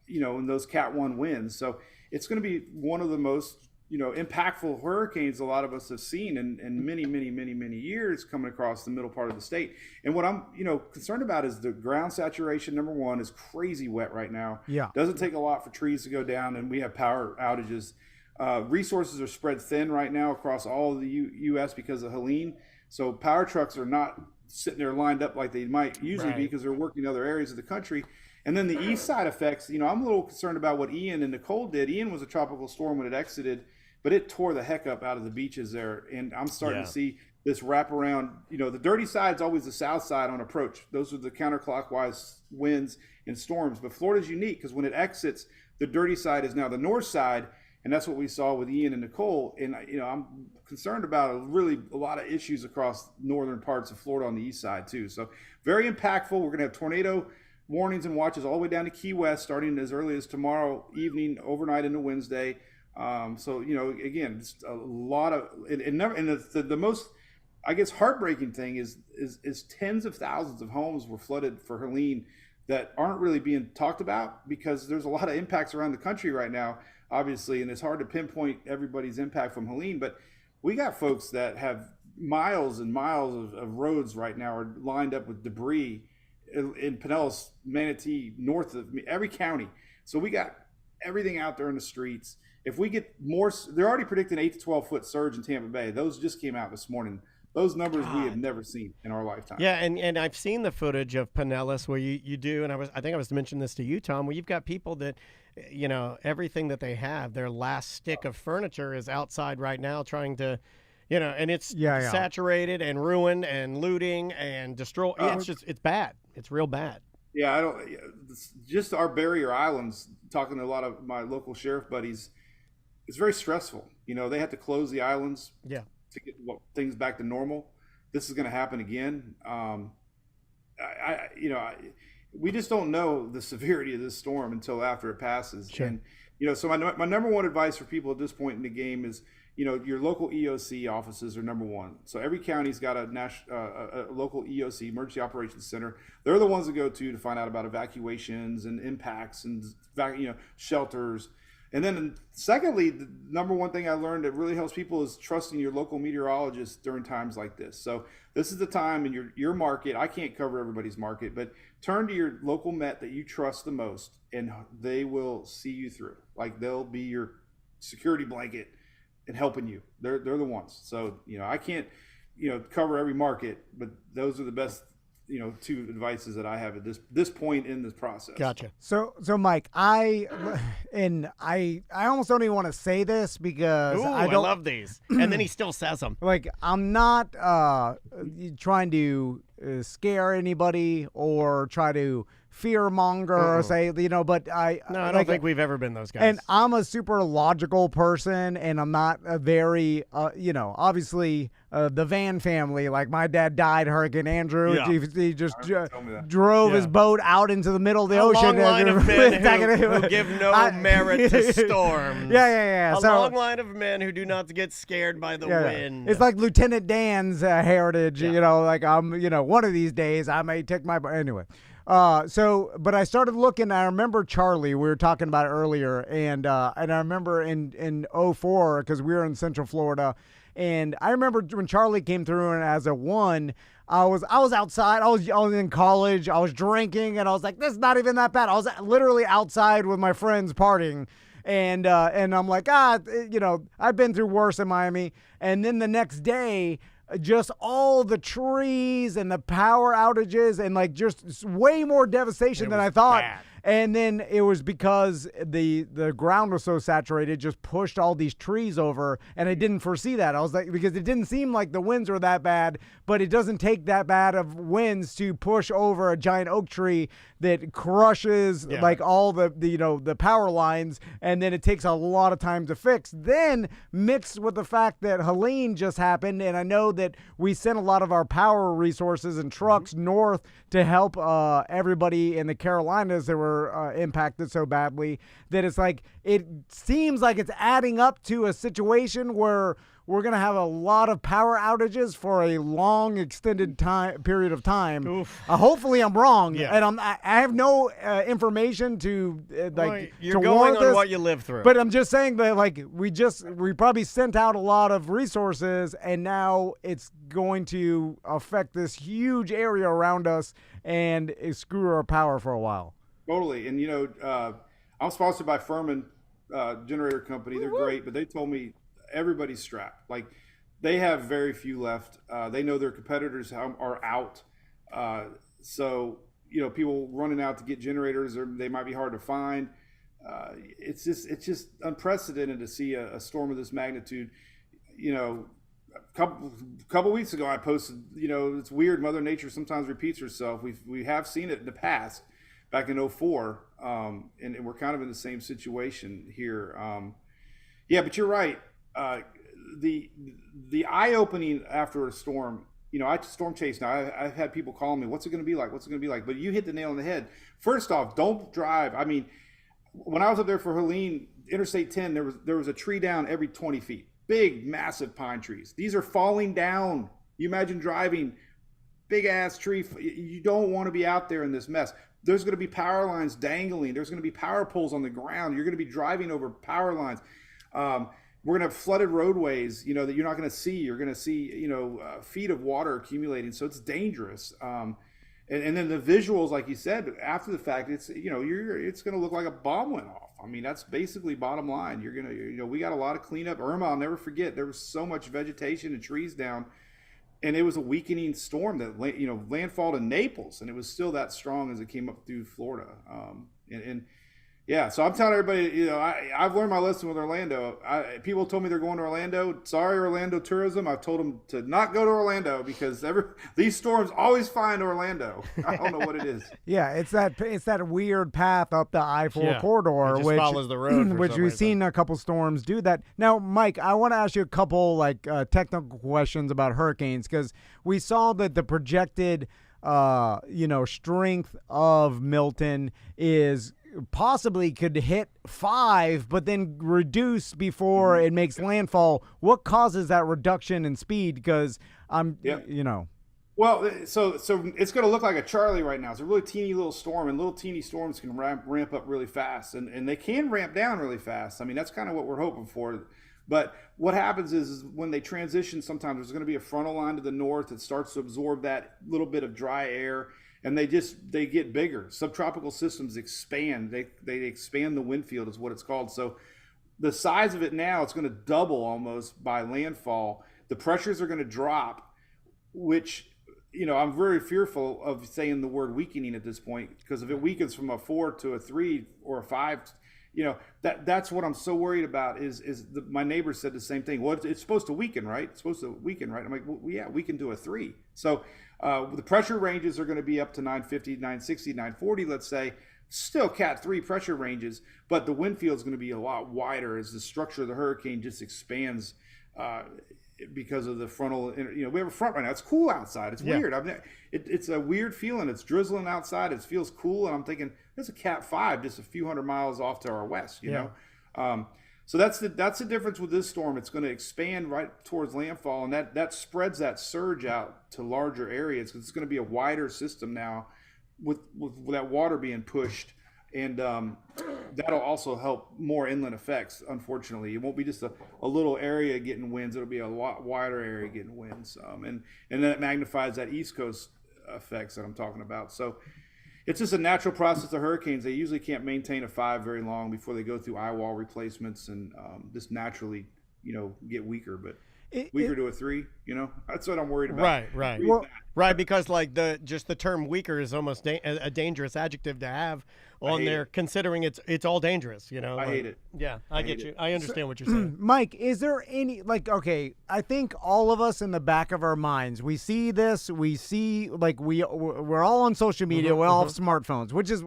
and those Cat 1 winds. So it's going to be one of the most impactful hurricanes a lot of us have seen in many, many, many, many years coming across the middle part of the state. And what I'm, concerned about is the ground saturation. Number one is crazy wet right now. Yeah. Doesn't take a lot for trees to go down, and we have power outages. Resources are spread thin right now across all of the U.S. because of Helene. So power trucks are not sitting there lined up like they might usually be, because they're working in other areas of the country. And then the east side effects, I'm a little concerned about what Ian and Nicole did. Ian was a tropical storm when it exited, but it tore the heck up out of the beaches there. And I'm starting to see this wrap around. The dirty side is always the south side on approach. Those are the counterclockwise winds and storms. But Florida's unique because when it exits, the dirty side is now the north side. And that's what we saw with Ian and Nicole. And, I'm concerned about a lot of issues across northern parts of Florida on the east side too. So very impactful. We're going to have tornado warnings and watches all the way down to Key West, starting as early as tomorrow evening, overnight into Wednesday. So, again, it's a lot of, and the most, I guess, heartbreaking thing is tens of thousands of homes were flooded for Helene that aren't really being talked about because there's a lot of impacts around the country right now, obviously, and it's hard to pinpoint everybody's impact from Helene, but we got folks that have miles and miles of roads right now are lined up with debris in Pinellas, Manatee, north of every county. So we got everything out there in the streets. If we get more, they're already predicting 8 to 12 foot surge in Tampa Bay. Those just came out this morning. Those numbers we have never seen in our lifetime. Yeah, and I've seen the footage of Pinellas where you do, and I think I was mentioning this to you, Tom, where you've got people that, everything that they have, their last stick of furniture is outside right now trying to, and it's saturated and ruined and looting and destroyed. It's bad. It's real bad. Yeah, I don't. Just our barrier islands. Talking to a lot of my local sheriff buddies, it's very stressful. They have to close the islands. Yeah. To get things back to normal. This is going to happen again. We just don't know the severity of this storm until after it passes. Sure. And so my number one advice for people at this point in the game is, your local EOC offices are number one. So every county's got a local EOC, Emergency Operations Center. They're the ones to go to find out about evacuations and impacts and shelters. And then secondly, the number one thing I learned that really helps people is trusting your local meteorologist during times like this. So this is the time in your market. I can't cover everybody's market, but turn to your local Met that you trust the most, and they will see you through. Like, they'll be your security blanket and helping you. They're the ones. So, I can't, cover every market, but those are the best, two advices that I have at this point in this process. Gotcha. So Mike, I almost don't even want to say this because Ooh, I love these. And then he still says them. Like, I'm not trying to scare anybody or try to fear monger or say, but I don't think we've ever been those guys. And I'm a super logical person, and I'm not a very, obviously the Van family, like my dad died Hurricane Andrew. Yeah. He just drove his boat out into the middle of the ocean. A long line of men who give no merit to storms. Yeah. A long line of men who do not get scared by the wind. It's like Lieutenant Dan's heritage, like I'm, one of these days I may take my, anyway. But I started looking. I remember Charlie. We were talking about it earlier, and I remember in 04 because we were in Central Florida, and I remember when Charlie came through, and as a one, I was outside. I was in college. I was drinking, and I was like, "This is not even that bad." I was literally outside with my friends partying. And I'm like, I've been through worse in Miami. And then the next day, just all the trees and the power outages and like just way more devastation than I thought. Bad. And then it was because the ground was so saturated, just pushed all these trees over, and I didn't foresee that. I was like, because it didn't seem like the winds were that bad, but it doesn't take that bad of winds to push over a giant oak tree that crushes like all the power lines, and then it takes a lot of time to fix. Then mixed with the fact that Helene just happened, and I know that we sent a lot of our power resources and trucks north to help everybody in the Carolinas that were impacted so badly, that it's like it seems like it's adding up to a situation where we're going to have a lot of power outages for a long extended period of time. Hopefully I'm wrong, and I have no information to you're to going warrant on this, what you live through. but I'm just saying that like we probably sent out a lot of resources, and now it's going to affect this huge area around us and screw our power for a while. Totally. And, I'm sponsored by Furman Generator Company. They're great, but they told me everybody's strapped. Like, they have very few left. They know their competitors are out. So, people running out to get generators, or they might be hard to find. It's just unprecedented to see a storm of this magnitude. A couple weeks ago, I posted, it's weird. Mother Nature sometimes repeats herself. We have seen it in the past. Back in 04, and we're kind of in the same situation here. But you're right. The eye-opening after a storm, I storm chase now. I've had people calling me, what's it going to be like? What's it going to be like? But you hit the nail on the head. First off, don't drive. I mean, when I was up there for Helene, Interstate 10, there was a tree down every 20 feet. Big, massive pine trees. These are falling down. You imagine driving big-ass tree. You don't want to be out there in this mess. There's going to be power lines dangling. There's going to be power poles on the ground. You're going to be driving over power lines. We're going to have flooded roadways, that you're not going to see. You're going to see, feet of water accumulating. So it's dangerous. And then the visuals, like you said, after the fact, it's, it's going to look like a bomb went off. I mean, that's basically bottom line. You're going to, we got a lot of cleanup. Irma, I'll never forget, there was so much vegetation and trees down. And it was a weakening storm that, landfalled in Naples, and it was still that strong as it came up through Florida. And Yeah, so I'm telling everybody, I've learned my lesson with Orlando. People told me they're going to Orlando. Sorry, Orlando tourism. I've told them to not go to Orlando because these storms always find Orlando. I don't know what it is. Yeah, it's that weird path up the I-4 corridor, it just which follows the road, for which some we've reason. seen a couple storms do that. Now, Mike, I want to ask you a couple technical questions about hurricanes because we saw that the projected strength of Milton is possibly could hit 5, but then reduce before it makes landfall. What causes that reduction in speed? Because Well, so it's going to look like a Charlie right now. It's a really teeny little storm, and little teeny storms can ramp up really fast, and they can ramp down really fast. I mean, that's kind of what we're hoping for. But what happens is when they transition, sometimes there's going to be a frontal line to the north that starts to absorb that little bit of dry air, and they get bigger. Subtropical systems expand. They expand the wind field is what it's called. So the size of it now, it's going to double almost by landfall. The pressures are going to drop, which, I'm very fearful of saying the word weakening at this point, because if it weakens from a 4 to a 3 or a 5, that's what I'm so worried about my neighbor said the same thing. Well, it's supposed to weaken, right? It's supposed to weaken, right? I'm like, well, yeah, we can do a 3. So the pressure ranges are going to be up to 950, 960, 940, let's say. Still Cat 3 pressure ranges, but the wind field is going to be a lot wider as the structure of the hurricane just expands because of the frontal. We have a front right now. It's cool outside. It's weird. It's a weird feeling. It's drizzling outside. It feels cool, and I'm thinking there's a Cat 5 just a few hundred miles off to our west. You know. So that's the difference with this storm. It's going to expand right towards landfall, and that spreads that surge out to larger areas because it's going to be a wider system now with that water being pushed, and that'll also help more inland effects. Unfortunately, it won't be just a little area getting winds. It'll be a lot wider area getting winds, and then it magnifies that East Coast effects that I'm talking about. So it's just a natural process of hurricanes. They usually can't maintain a 5 very long before they go through eye wall replacements and just naturally, get weaker. But weaker to a 3, that's what I'm worried about. Right. Right, because like the term weaker is almost a dangerous adjective to have on there, considering it's all dangerous. I hate it. Yeah, I get you. I understand what you're saying. Mike, is there any I think all of us in the back of our minds, we see this, we're all on social media, we all have smartphones, which is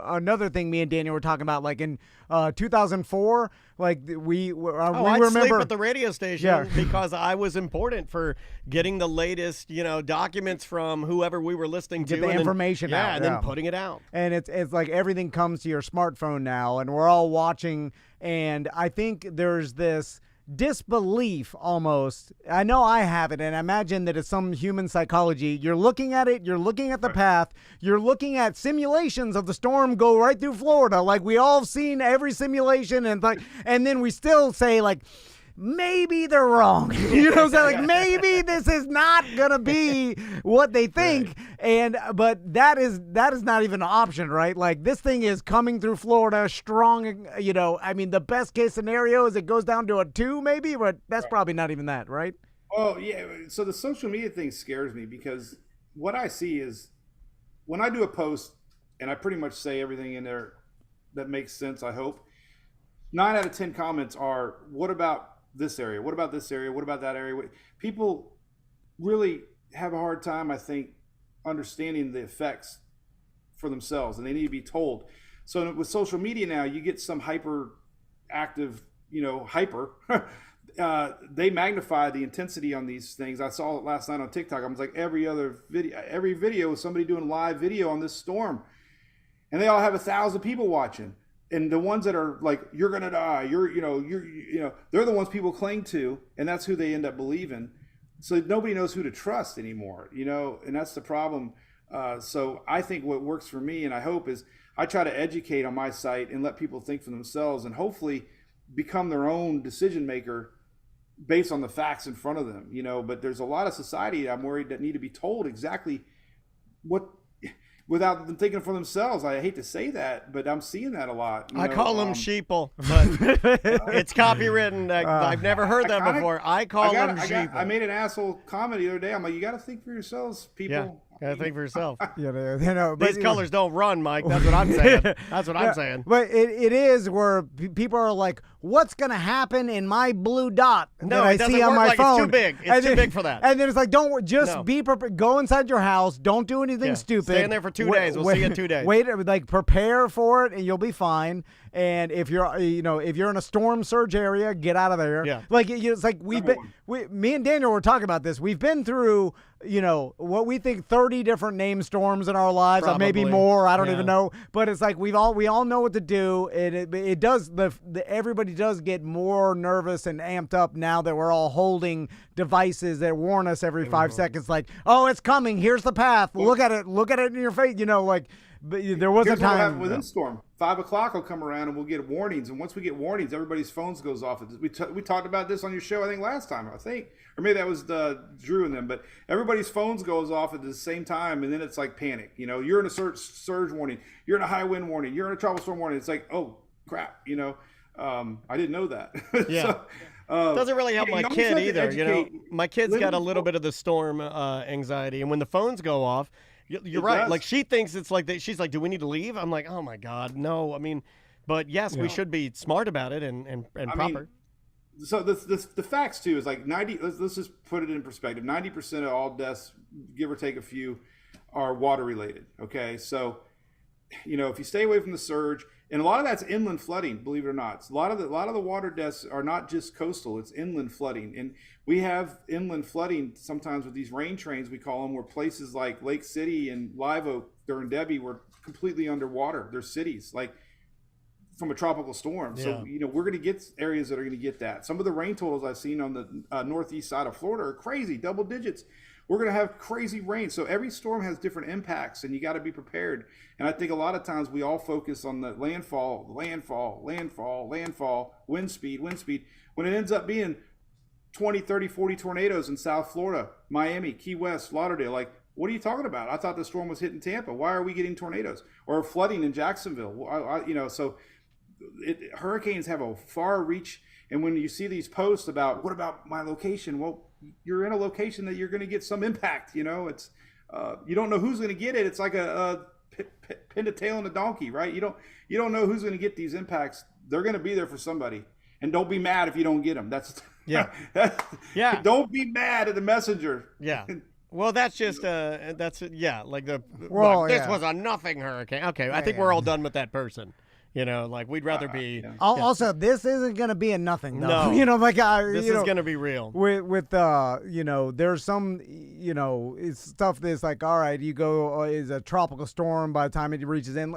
another thing me and Daniel were talking about. Like in 2004, we remember sleep at the radio station because I was important for getting the latest, documents from whoever we were listening to. Get the information out. And then putting it out. And it's like everything comes to your smartphone now, and we're all watching, and I think there's this disbelief almost. I know I have it, and I imagine that it's some human psychology. You're looking at it, you're looking at the path, you're looking at simulations of the storm go right through Florida. Like we all have seen every simulation, and then we still say maybe they're wrong. Maybe this is not gonna be what they think. But that is not even an option, right? Like this thing is coming through Florida strong. The best case scenario is it goes down to a 2 maybe, but that's probably not even that, right? Oh yeah. So the social media thing scares me because what I see is when I do a post and I pretty much say everything in there that makes sense, I hope, 9 out of 10 comments are, what about this area? What about this area? What about that area? People really have a hard time, I think, understanding the effects for themselves, and they need to be told. So with social media now, you get some hyper active, they magnify the intensity on these things. I saw it last night on TikTok. I was like, every video was somebody doing live video on this storm, and they all have 1,000 people watching. And the ones that are like, you're going to die, they're the ones people cling to, and that's who they end up believing. So nobody knows who to trust anymore, and that's the problem. So I think what works for me, and I hope, is I try to educate on my site and let people think for themselves and hopefully become their own decision maker based on the facts in front of them, but there's a lot of society, I'm worried, that need to be told exactly what, without them thinking for themselves. I hate to say that, but I'm seeing that a lot. I call them sheeple, but it's copywritten. I've never heard that before. I call them sheeple. I made an asshole comment the other day. I'm like, you got to think for yourselves, people. Gotta think for yourself. But, These colors don't run, Mike. That's what I'm saying. That's what I'm saying. But it is where people are like, what's going to happen in my blue dot No, that it I see doesn't on work my like phone? it's too big. It's too big for that. And then it's like, don't just No. be prepared. Go inside your house. Don't do anything stupid. Stay in there for 2 days. We'll see you in 2 days. Wait, like prepare for it, and you'll be fine. And if you're in a storm surge area, get out of there. Yeah. Like it's like me and Daniel were talking about this. We've been through, what we think 30 different named storms in our lives, or maybe Probably. more. I don't Yeah. even know. But it's like we all know what to do. It does everybody does get more nervous and amped up now that we're all holding devices that warn us every 5 seconds. Like, oh, it's coming. Here's the path. Look at it. Look at it in your face. But there was Here's a what time happened with this storm. 5 o'clock will come around and we'll get warnings. And once we get warnings, everybody's phones goes off. We talked about this on your show, I think, last time. Or maybe that was Drew and them. But everybody's phones goes off at the same time, and then it's like panic. You're in a surge warning. You're in a high wind warning. You're in a tropical storm warning. It's like, oh, crap. I didn't know that. Yeah. Doesn't really help my kid either. My kid's got a little bit of the storm anxiety, and when the phones go off, you're right. Does. Like she thinks it's like she's like, "Do we need to leave?" I'm like, "Oh my God, no." I mean, but yes, we should be smart about it and proper. So the facts too is like 90. Let's just put it in perspective. 90% of all deaths, give or take a few, are water related. Okay, so if you stay away from the surge, and a lot of that's inland flooding, believe it or not. A lot of the water deaths are not just coastal; it's inland flooding, and we have inland flooding sometimes with these rain trains, we call them, where places like Lake City and Live Oak during Debbie were completely underwater. They're cities like from a tropical storm. Yeah. So we're going to get areas that are going to get that. Some of the rain totals I've seen on the northeast side of Florida are crazy, double digits. We're going to have crazy rain. So every storm has different impacts, and you got to be prepared. And I think a lot of times we all focus on the landfall, wind speed, when it ends up being 20, 30, 40 tornadoes in South Florida, Miami, Key West, Lauderdale. Like, what are you talking about? I thought the storm was hitting Tampa. Why are we getting tornadoes or flooding in Jacksonville? So hurricanes have a far reach. And when you see these posts about what about my location? Well, you're in a location that you're going to get some impact. It's you don't know who's going to get it. It's like a pin a tail on a donkey, right? You don't know who's going to get these impacts. They're going to be there for somebody. And don't be mad if you don't get them. Yeah. Don't be mad at the messenger. Yeah. Well, that's just like this was a nothing hurricane. Okay, I think we're all done with that person. Like we'd rather be. Also, this isn't going to be a nothing, though. No. This is going to be real. With there's some, it's stuff that's like, all right, you go, is a tropical storm by the time it reaches in.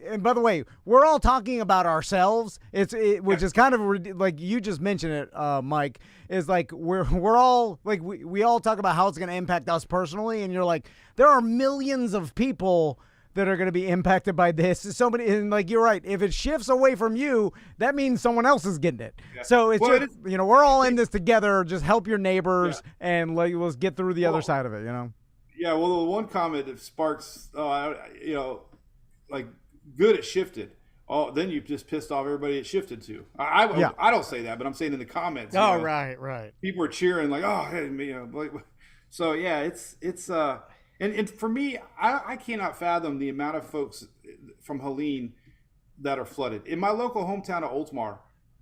And by the way, we're all talking about ourselves. Which is kind of like you just mentioned it, Mike. Is like we're all like we all talk about how it's going to impact us personally, and you're like, there are millions of people that are going to be impacted by this. And like, you're right. If it shifts away from you, that means someone else is getting it. Yeah. So it's we're all in this together. Just help your neighbors and let's get through the other side of it, Yeah. Well, the one comment that sparks, like good, it shifted. Oh, then you just pissed off everybody it shifted to. I don't say that, but I'm saying in the comments. Oh, right. People are cheering like, oh, hey, so yeah, it's And for me, I cannot fathom the amount of folks from Helene that are flooded. In my local hometown of Oldsmar,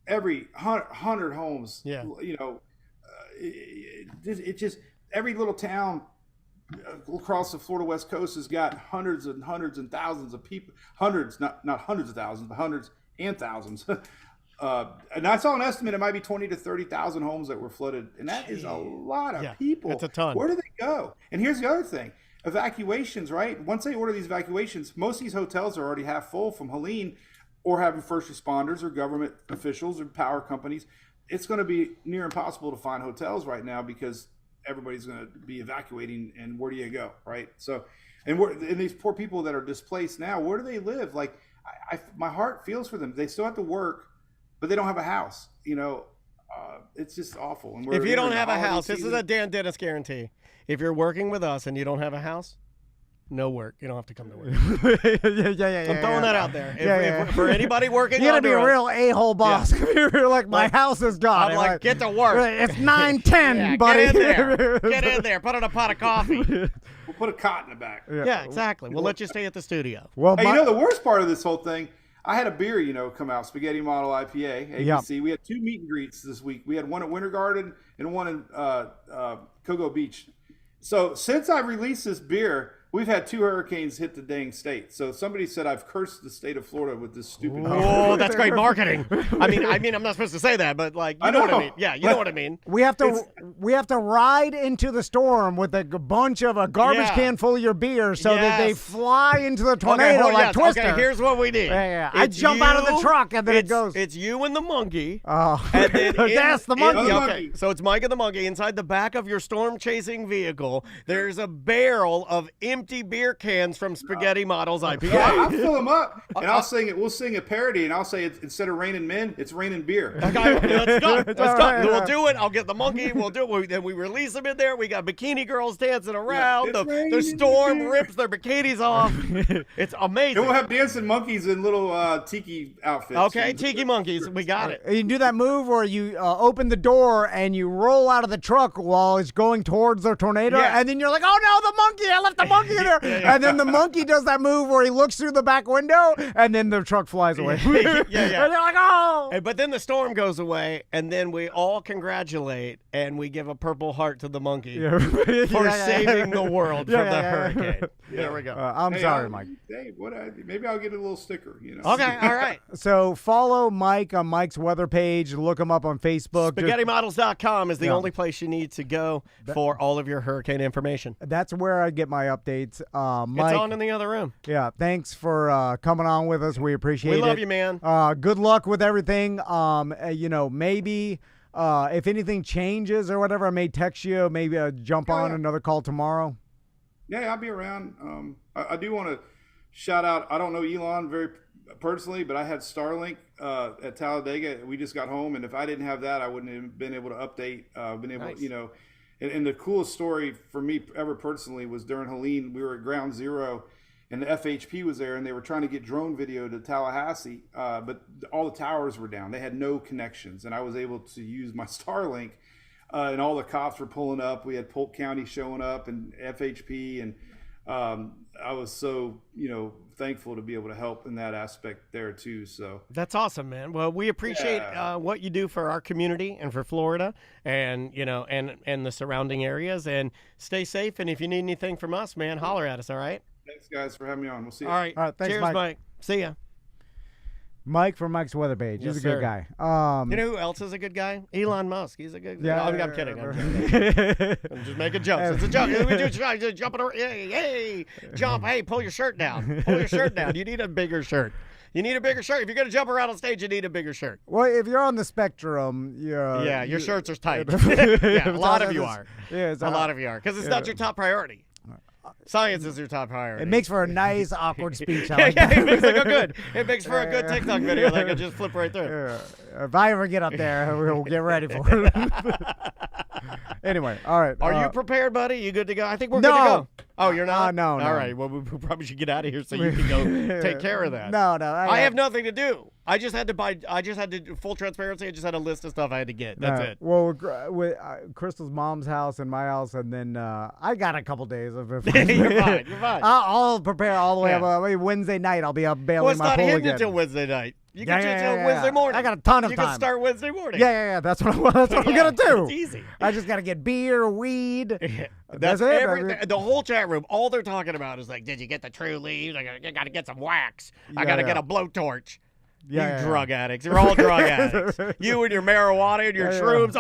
every 100 homes, it just every little town across the Florida West Coast has got hundreds and hundreds and thousands of people. Hundreds, not hundreds of thousands, but hundreds and thousands. And I saw an estimate, it might be 20 to 30,000 homes that were flooded. And that is a lot of people. That's a ton. Where do they go? And here's the other thing. Evacuations, right? Once they order these evacuations, most of these hotels are already half full from Helene or having first responders or government officials or power companies. It's going to be near impossible to find hotels right now because everybody's going to be evacuating, and where do you go, right? So, and these poor people that are displaced now, where do they live? Like, my heart feels for them. They still have to work, but they don't have a house. It's just awful. And if you don't have a house, this is a Dan Dennis guarantee. If you're working with us and you don't have a house, no work. You don't have to come to work. I'm throwing that out there. If for anybody working, you gotta be a real a-hole boss. You're like, my house is gone. I'm like, get to work. It's 9:10, buddy. Get in there. Get in there. Put in a pot of coffee. put a cot in the back. Yeah, exactly. We'll let you stay at the studio. Well, Hey, you know the worst part of this whole thing? I had a beer, come out, Spaghetti Model IPA, ABC. Yep. We had 2 meet and greets this week. We had one at Winter Garden and one in Cocoa Beach. So since I've released this beer, we've had 2 hurricanes hit the dang state. So somebody said I've cursed the state of Florida with this stupid. Oh, that's great marketing. I mean, I'm not supposed to say that, but you know what I mean. Yeah, you know what I mean. We have to ride into the storm with a bunch of a garbage can full of your beer so that they fly into the tornado like Twister. Okay, here's what we need. Yeah. I jump out of the truck and then it goes. It's you and the monkey. Oh, and then that's the monkey. Okay, so it's Mike and the monkey. Inside the back of your storm-chasing vehicle, there's a barrel of empty beer cans from Spaghetti Models IPA. I'll fill them up, and I'll sing it. We'll sing a parody, and I'll say instead of raining men, it's raining beer. Okay, let's go. Let's go. We'll do it. I'll get the monkey. We'll do it. Then we release them in there. We got bikini girls dancing around. The storm rips their bikinis off. It's amazing. And we'll have dancing monkeys in little tiki outfits. Okay, tiki monkeys. We got it. You do that move where you open the door and you roll out of the truck while it's going towards the tornado, and then you're like, oh no, the monkey! I left the monkey in there. And then the monkey does that move where he looks through the back window, and then the truck flies away. Yeah. And you're like, oh! But then the storm goes away, and then we all congratulate, and we give a purple heart to the monkey for saving the world from the hurricane. There we go. I'm sorry, Mike. Hey, maybe I'll get a little sticker. Okay, all right. So follow Mike on Mike's weather page. Look him up on Facebook. SpaghettiModels.com is the only place you need to go for all of your hurricane information. That's where I get my updates. Mike, it's on in the other room. Yeah, thanks for coming on with us. We appreciate it. We love you, man. Good luck with everything. Maybe if anything changes or whatever, I may text you. Maybe jump on another call tomorrow. Yeah, I'll be around. I do want to shout out. I don't know Elon very personally, but I had Starlink at Talladega. We just got home, and if I didn't have that, I wouldn't have been able to update. Nice. And the coolest story for me ever personally was during Helene. We were at Ground Zero, and the FHP was there, and they were trying to get drone video to Tallahassee, but all the towers were down. They had no connections, and I was able to use my Starlink, and all the cops were pulling up. We had Polk County showing up, and FHP, and I was so, thankful to be able to help in that aspect there too. So that's awesome, man. Well, we appreciate what you do for our community and for Florida, and and the surrounding areas. And stay safe. And if you need anything from us, man, holler at us. All right. Thanks, guys, for having me on. We'll see you. All right. Thanks, Cheers, Mike. See ya. Mike from Mike's weather page. He's a good guy. You know who else is a good guy? Elon Musk. He's a good guy. Yeah, I'm kidding. I'm just making jokes. It's a joke. We do just jumping around. Hey, jump. Hey, pull your shirt down. Pull your shirt down. You need a bigger shirt. You need a bigger shirt. If you're going to jump around on stage, you need a bigger shirt. Well, if you're on the spectrum, your shirts are tight. Yeah, a lot of you are. Yeah, a lot of you are. Because it's not your top priority. Science is your top priority. It makes for a nice, awkward speech. It makes it good. It makes for a good TikTok video that can just flip right through. If I ever get up there, we'll get ready for it. Anyway, all right. Are you prepared, buddy? You good to go? I think we're good to go. Oh, you're not? No. All right. Well, we probably should get out of here so you can go take care of that. No. I have nothing to do. I just had to full transparency. I just had a list of stuff I had to get. That's it. Well, with Crystal's mom's house and my house, and then I got a couple days of it. You're fine. I'll prepare all the way up. Wednesday night, I'll be up bailing my pool again. Well, it's not hitting until Wednesday night. You can do it until Wednesday morning. I got a ton of time. You can start Wednesday morning. Yeah. That's what I'm gonna do. It's easy. I just gotta get beer, weed. That's everything. The whole chat room, all they're talking about is like, did you get the true leaves? I gotta get some wax. I gotta get a blowtorch. You drug addicts. You're all drug addicts. You and your marijuana and your shrooms.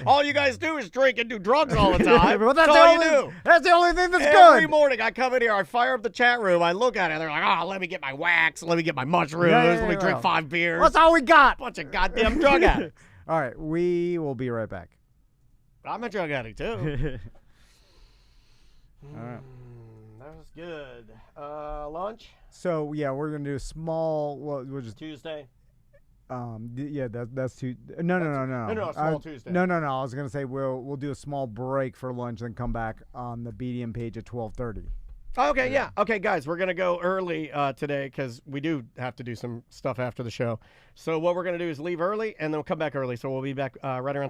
All you guys do is drink and do drugs all the time. Well, that's all you do. That's the only thing that's good. Every morning I come in here, I fire up the chat room, I look at it, they're like, let me get my wax, let me get my mushrooms, let me drink 5 beers. That's all we got. Bunch of goddamn drug addicts. All right, we will be right back. I'm a drug addict too. All right. That was good. Lunch? So we're gonna do a small. We'll just Tuesday. That's too. No. No, small Tuesday. No. I was gonna say we'll do a small break for lunch and come back on the BDM page at 12:30. Okay, yeah. Okay, guys, we're gonna go early today because we do have to do some stuff after the show. So what we're gonna do is leave early and then we'll come back early. So we'll be back right around 12.